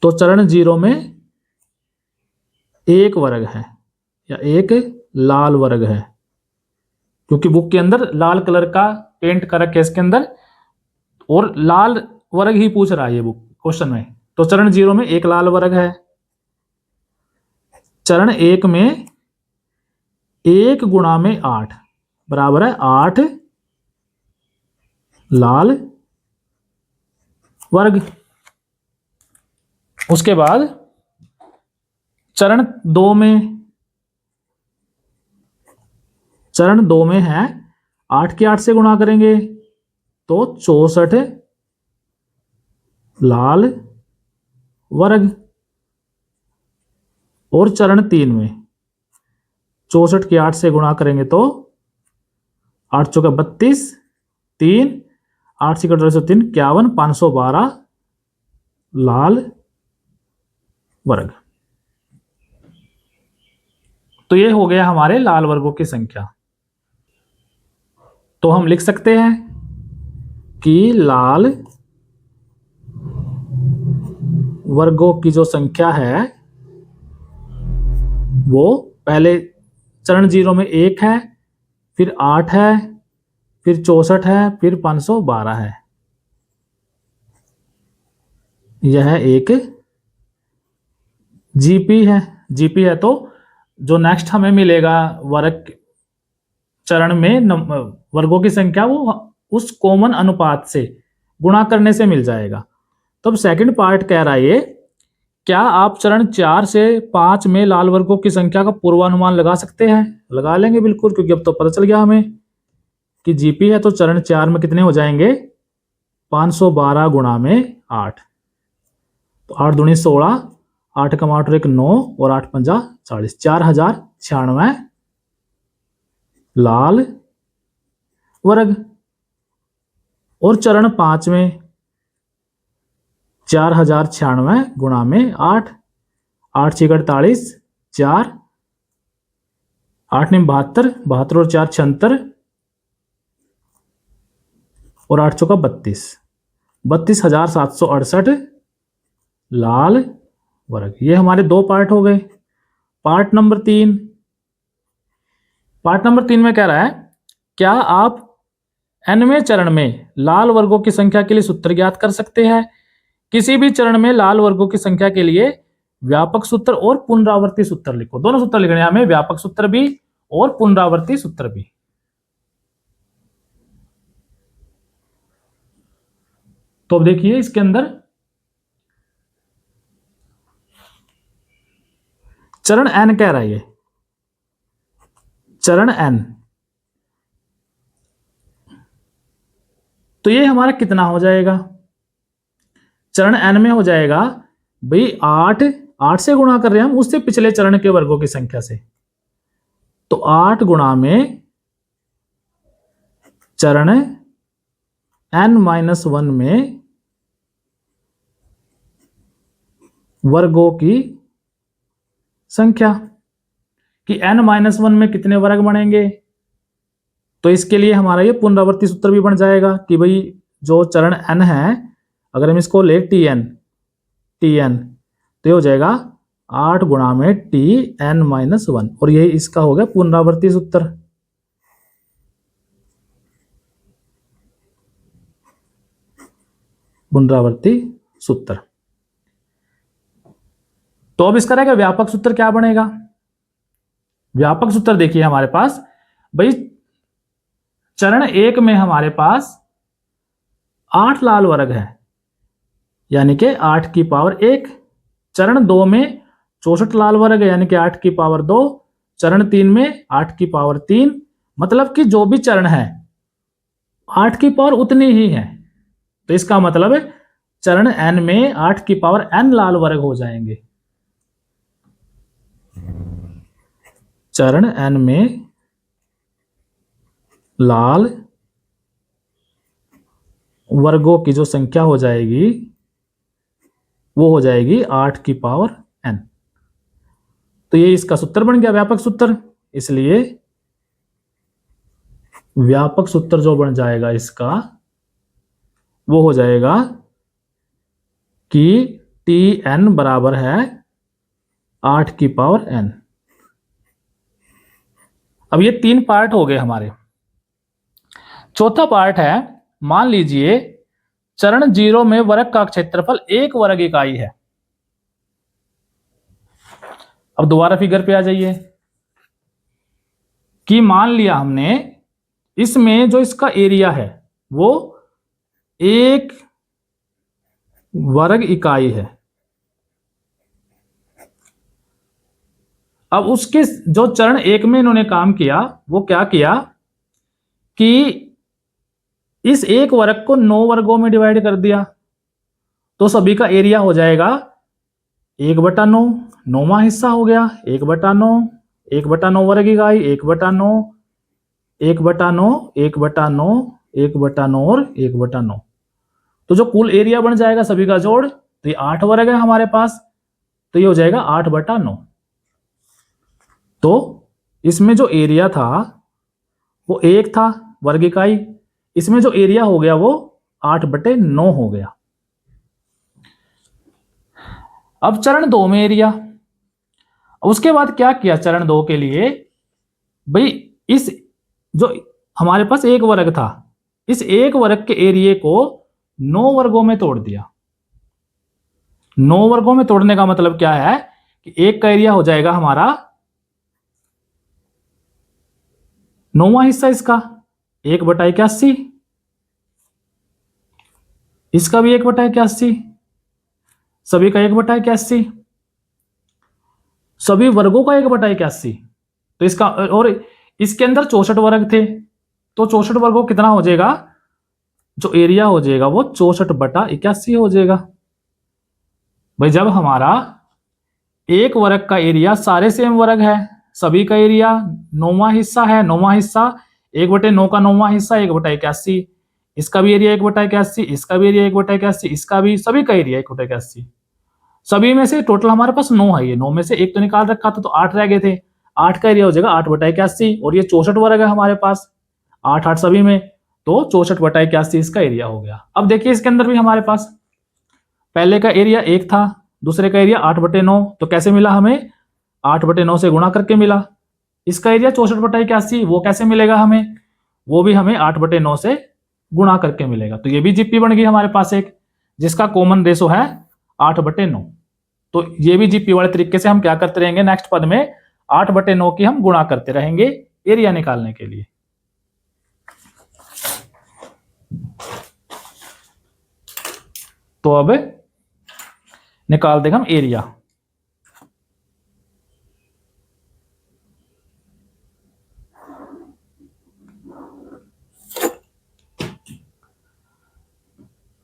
तो चरण 0 में एक वर्ग है या एक लाल वर्ग है, क्योंकि बुक के अंदर लाल कलर का पेंट कर रखा है इसके अंदर, और लाल वर्ग ही पूछ रहा है ये बुक क्वेश्चन में। तो चरण 0 में एक लाल वर्ग है, चरण 1 में 1 गुणा में 8 बराबर है 8 लाल वर्ग। उसके बाद चरण 2 में है 8 के 8 से गुणा करेंगे तो 64 लाल वर्ग, और चरण 3 में 64 के 8 से गुणा करेंगे तो 8 चौका 32, 3 8 से 3 51 512 लाल वर्ग। तो ये हो गया हमारे लाल वर्गों की संख्या। तो हम लिख सकते हैं कि लाल वर्गों की जो संख्या है वो पहले चरण 0 में 1 है, फिर 8 है, फिर 64 है, फिर 512 है। यह एक जीपी है। जीपी है तो जो नेक्स्ट हमें मिलेगा वर्ग चरण में वर्गों की संख्या वो उस कॉमन अनुपात से गुणा करने से मिल जाएगा। तो अब सेकंड पार्ट कह रहा है ये क्या आप चरण 4 से 5 में लाल वर्गों की संख्या का पूर्वानुमान लगा सकते हैं? लगा लेंगे बिल्कुल, क्योंकि अब तो पता चल गया हमें कि जीपी है, तो चरण 4 में कितने हो जाएंगे? 512 गुणा में 8, तो 8 दूनी 16, 8 का 8 और 1 9 और 8 पंजा 40, 4096 लाल वर्ग। और चरण 5 में 4096 गुणा में 8, 8 6 48, 4 8 9 72, 72 और 4 76 और 8 चौका 32, 32,768 लाल वर्ग। ये हमारे दो पार्ट हो गए। पार्ट नंबर 3, पार्ट नंबर 3 में कह रहा है, क्या आप nवें चरण में लाल वर्गों की संख्या के लिए सूत्र ज्ञात कर सकते हैं? किसी भी चरण में लाल वर्गों की संख्या के लिए व्यापक सूत्र और पुनरावर्ती सूत्र लिखो। दोनों सूत्र लिखने हैं हमें, व्यापक सूत्र भी और पुनरावर्ती सूत्र भी। तो अब देखिए इसके अंदर चरण n कह रहा है, ये चरण n, तो ये हमारा कितना हो जाएगा? चरण n में हो जाएगा भाई 8, 8 से गुणा कर रहे हैं हम उससे पिछले चरण के वर्गों की संख्या से, तो 8 गुणा में चरण n-1 में वर्गों की संख्या कि n-1 में कितने वर्ग बनेंगे। तो इसके लिए हमारा ये पुनरावर्ती सूत्र भी बन जाएगा कि भाई जो चरण n है, अगर हम इसको ले tn, तो ये हो जाएगा 8 गुणा में tn-1, और यही इसका हो गया पुनरावर्ती सूत्र। पुनरावर्ती सूत्र। तो अब इसका रहेगा व्यापक सूत्र क्या बनेगा? व्यापक सूत्र देखिए हमारे पास, भाई चरण 1 में हमारे पास 8 लाल वर्ग है, यानी कि 8 की पावर 1। चरण 2 में 64 लाल वर्ग है, यानी कि 8 की पावर 2। चरण 3 में 8 की पावर 3। मतलब कि जो भी चरण है 8 की पावर उतनी ही है। तो इसका मतलब है चरण n में 8 की पावर n लाल वर्ग हो जाएंगे। चरण n में लाल वर्गों की जो संख्या हो जाएगी वो हो जाएगी 8 की पावर n। तो ये इसका सूत्र बन गया, व्यापक सूत्र। इसलिए व्यापक सूत्र जो बन जाएगा इसका वो हो जाएगा कि tn बराबर है 8 की पावर n। अब ये 3 पार्ट हो गए हमारे। चौथा पार्ट है, मान लीजिए चरण 0 में वर्ग का क्षेत्रफल 1 वर्ग इकाई है। अब दोबारा फिगर पे आ जाइए कि मान लिया हमने इसमें जो इसका एरिया है वो 1 वर्ग इकाई है। अब उसके जो चरण 1 में इन्होंने काम किया वो क्या किया कि इस 1 वर्ग को 9 वर्गों में डिवाइड कर दिया, तो सभी का एरिया हो जाएगा 1/9, 9वां हिस्सा हो गया 1/9, 1/9 वर्ग इकाई 1/9, 1/9, 1/9, 1/9 और 1/9। तो जो कुल एरिया बन जाएगा सभी का जोड़, तो ये 8 वर्ग है हमारे पास, तो ये हो जाएगा 8/9। तो इसमें जो एरिया था वो 1 था वर्ग इकाई, इसमें जो एरिया हो गया वो 8/9 हो गया। अब चरण 2 में एरिया, उसके बाद क्या किया चरण 2 के लिए, भाई इस जो हमारे पास 1 वर्ग था, इस 1 वर्ग के एरिया को 9 वर्गों में तोड़ दिया। 9 वर्गों में तोड़ने का मतलब क्या है कि 1 का एरिया हो जाएगा हमारा 9वां हिस्सा इसका 1/81, इसका भी 1/81, सभी का 1/81, सभी वर्गों का 1/81। तो इसका, और इसके अंदर 64 वर्ग थे, तो 64 वर्गों कितना हो जाएगा, जो एरिया हो जाएगा वो 64/81 हो जाएगा। भाई जब हमारा एक वर्ग का एरिया सारे सेम वर्ग है, सभी का एरिया 9वां हिस्सा है, 9वां हिस्सा 1/9 का 9वां हिस्सा 1/81, इसका भी एरिया 1/81, इसका भी एरिया 1/81, इसका भी, सभी का एरिया 1/81। सभी में से टोटल हमारे पास 9 है, ये 9 में से एक तो निकाल रखा था तो 8 रह गए थे, 8 का एरिया हो जाएगा 8/81, और ये 64 वर्ग है हमारे पास, 8 8 सभी में, तो 64/81 इसका एरिया हो गया। अब देखिए इसके अंदर भी हमारे पास पहले का एरिया 1 था, दूसरे का एरिया 8/9, तो कैसे मिला हमें, 8/9 से गुणा करके मिला। इसका एरिया 64/81, वो कैसे मिलेगा हमें, वो भी हमें 8/9 से गुणा करके मिलेगा। तो ये भी जीपी बन गई हमारे पास एक, जिसका कॉमन रेशो है 8/9। तो ये भी जीपी वाले तरीके से हम क्या करते रहेंगे, नेक्स्ट पद में 8/9 की हम गुणा करते रहेंगे एरिया निकालने के लिए। तो अब निकाल देंगे हम एरिया।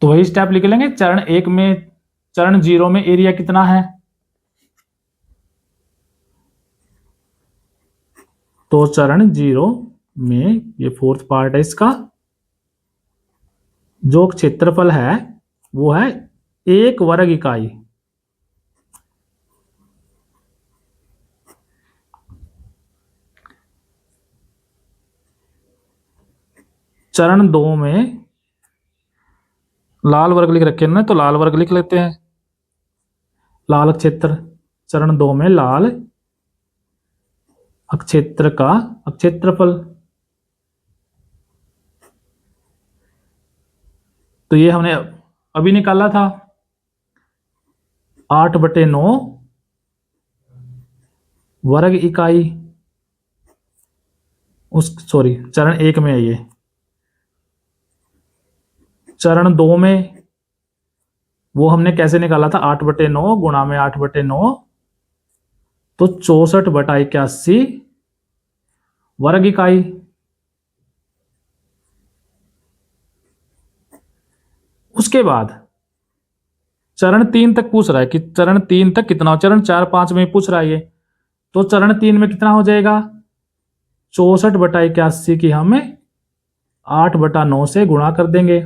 तो वही स्टेप लिख लेंगे, चरण 1 में, चरण 0 में एरिया कितना है, तो चरण 0 में ये फोर्थ पार्ट है इसका, जो क्षेत्रफल है वो है 1 वर्ग इकाई। चरण 2 में लाल वर्ग लिख रखे हैं, तो लाल वर्ग लिख लेते हैं, लाल क्षेत्र, चरण 2 में लाल अक्षेत्र का अक्षेत्रफल। तो ये हमने अभी निकाला था 8/9 वर्ग इकाई, उस सॉरी चरण 1 में है ये, चरण 2 में वो हमने कैसे निकाला था, 8/9 गुणा में 8/9, तो 64/81 वर्ग इकाई। उसके बाद चरण 3 तक पूछ रहा है कि चरण 3 तक कितना, चरण 4 5 में पूछ रहा है ये, तो चरण 3 में कितना हो जाएगा, 64/81 की हमें 8/9 से गुणा कर देंगे,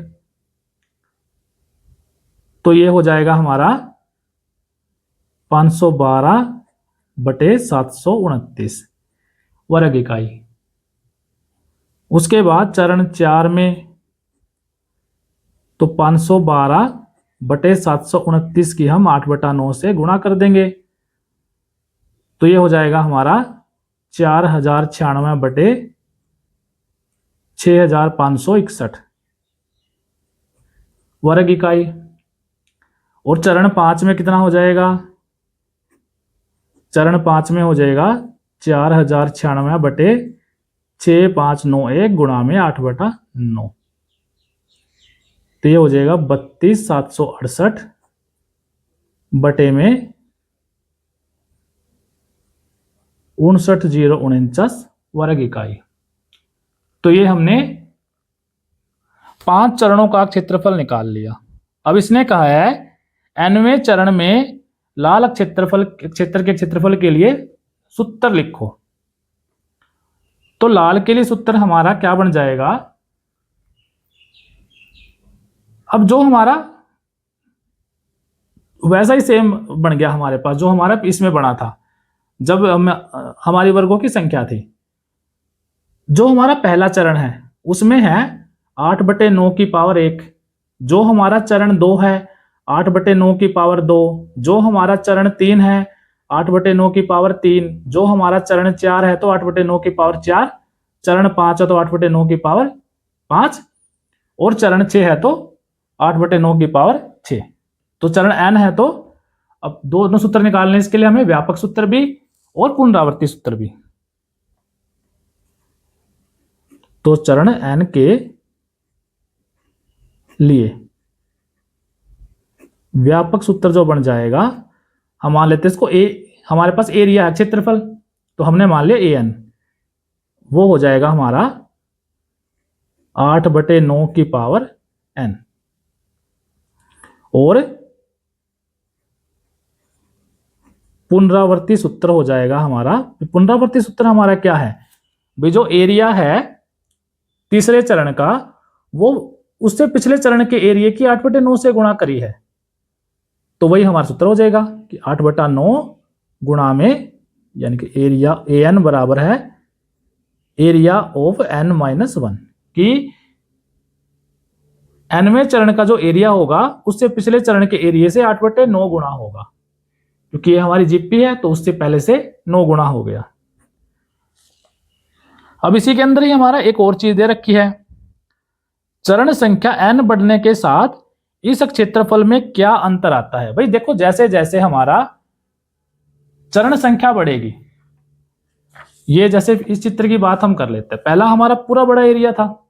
तो ये हो जाएगा हमारा 512/729 वर्ग इकाई। उसके बाद चरण 4 में, तो 512/729 की हम 8/9 से गुणा कर देंगे, तो ये हो जाएगा हमारा 4096/6561 वर्ग इकाई। और चरण 5 में कितना हो जाएगा, चरण 5 में हो जाएगा 4096/6591 गुणा में 8/9, तो ये हो जाएगा 32,768 बटे में 59,049 वर्ग इकाई। तो ये हमने 5 चरणों का क्षेत्रफल निकाल लिया। अब इसने कहा है nवें चरण में लाल क्षेत्र के क्षेत्रफल के लिए सूत्र लिखो। तो लाल के लिए सूत्र हमारा क्या बन जाएगा, अब जो हमारा वैसा ही सेम बन गया हमारे पास जो हमारा इसमें बना था जब हमारी वर्गों की संख्या थी। जो हमारा पहला चरण है उसमें है 8/9 की पावर 1, जो हमारा चरण 2 है 8/9 की पावर 2, जो हमारा चरण 3 है 8/9 की पावर 3, जो हमारा चरण 4 है तो 8/9 की पावर 4, चरण 5 है तो 8/9 की पावर 5, और चरण 6 है तो 8/9 की पावर 6। तो चरण n है तो अब दोनों सूत्र निकालने इसके लिए हमें व्यापक सूत्र भी और पुनरावर्ती सूत्र भी। तो चरण n के लिए व्यापक सूत्र जो बन जाएगा, हम मान लेते हैं इसको ए, हमारे पास एरिया है क्षेत्रफल, तो हमने मान लिया एन, वो हो जाएगा हमारा 8/9 की पावर एन। और पुनरावर्ती सूत्र हो जाएगा हमारा, पुनरावर्ती सूत्र हमारा क्या है भाई, जो एरिया है तीसरे चरण का वो उससे पिछले चरण के एरिया की 8/9 से गुणा करी है, तो वही हमारा सूत्र हो जाएगा कि 8/9 गुणा में, यानी कि एरिया ए एन बराबर है एरिया ऑफ n माइनस 1, कि nवें चरण का जो एरिया होगा उससे पिछले चरण के एरिया से 8/9 गुणा होगा, क्योंकि ये हमारी जीपी है तो उससे पहले से 9 गुणा हो गया। अब इसी के अंदर ही हमारा एक और चीज दे रखी है, चरण संख्या n बढ़ने के साथ इस क्षेत्रफल में क्या अंतर आता है। भाई देखो, जैसे जैसे हमारा चरण संख्या बढ़ेगी, ये जैसे इस चित्र की बात हम कर लेते हैं, पहला हमारा पूरा बड़ा एरिया था,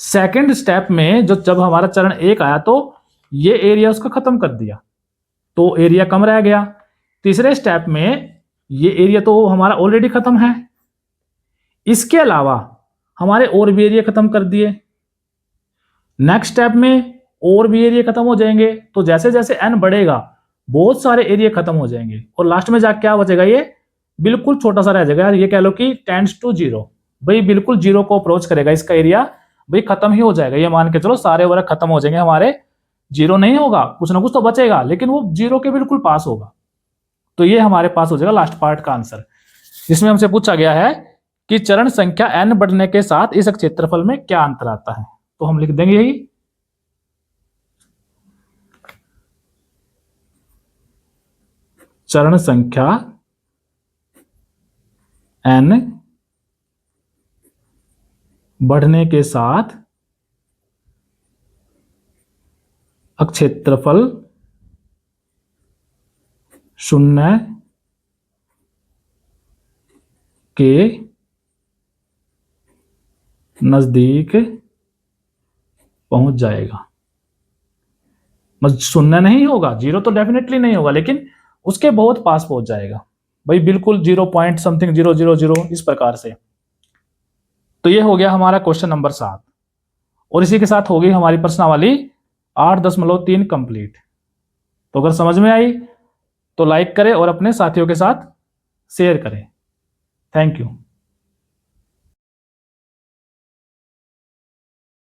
सेकंड स्टेप में जो जब हमारा चरण 1 आया तो ये एरिया उसका खत्म कर दिया, तो एरिया कम रह गया। तीसरे स्टेप में ये एरिया तो हमारा ऑलरेडी खत्म है, इसके अलावा हमारे और भी एरिया खत्म कर दिए। नेक्स्ट स्टेप में और भी एरिया खत्म हो जाएंगे, तो जैसे जैसे एन बढ़ेगा बहुत सारे एरिया खत्म हो जाएंगे और लास्ट में जाके क्या बचेगा, ये बिल्कुल छोटा सा रह जाएगा। ये कह लो कि टेंड्स टू जीरो, भाई बिल्कुल जीरो को अप्रोच करेगा, इसका एरिया भाई खत्म ही हो जाएगा। ये मान के चलो सारे वर्ग खत्म हो जाएंगे हमारे, जीरो नहीं होगा, कुछ ना कुछ तो बचेगा लेकिन वो जीरो के बिल्कुल पास होगा। तो ये हमारे पास हो जाएगा लास्ट पार्ट का आंसर, जिसमें हमसे पूछा गया है कि चरण संख्या n बढ़ने के साथ इस क्षेत्रफल में क्या अंतर आता है। तो हम लिख देंगे यही, चरण संख्या n बढ़ने के साथ क्षेत्रफल 0 के नजदीक पहुंच जाएगा। मतलब 0 नहीं होगा, जीरो तो डेफिनेटली नहीं होगा, लेकिन उसके बहुत पास पहुंच जाएगा, भाई बिल्कुल 0 समथिंग 000 इस प्रकार से। तो ये हो गया हमारा क्वेश्चन नंबर 7, और इसी के साथ हो गई हमारी प्रश्नावली 8.3 कंप्लीट। तो अगर समझ में आई तो लाइक करें और अपने साथियों के साथ शेयर करें। Thank you.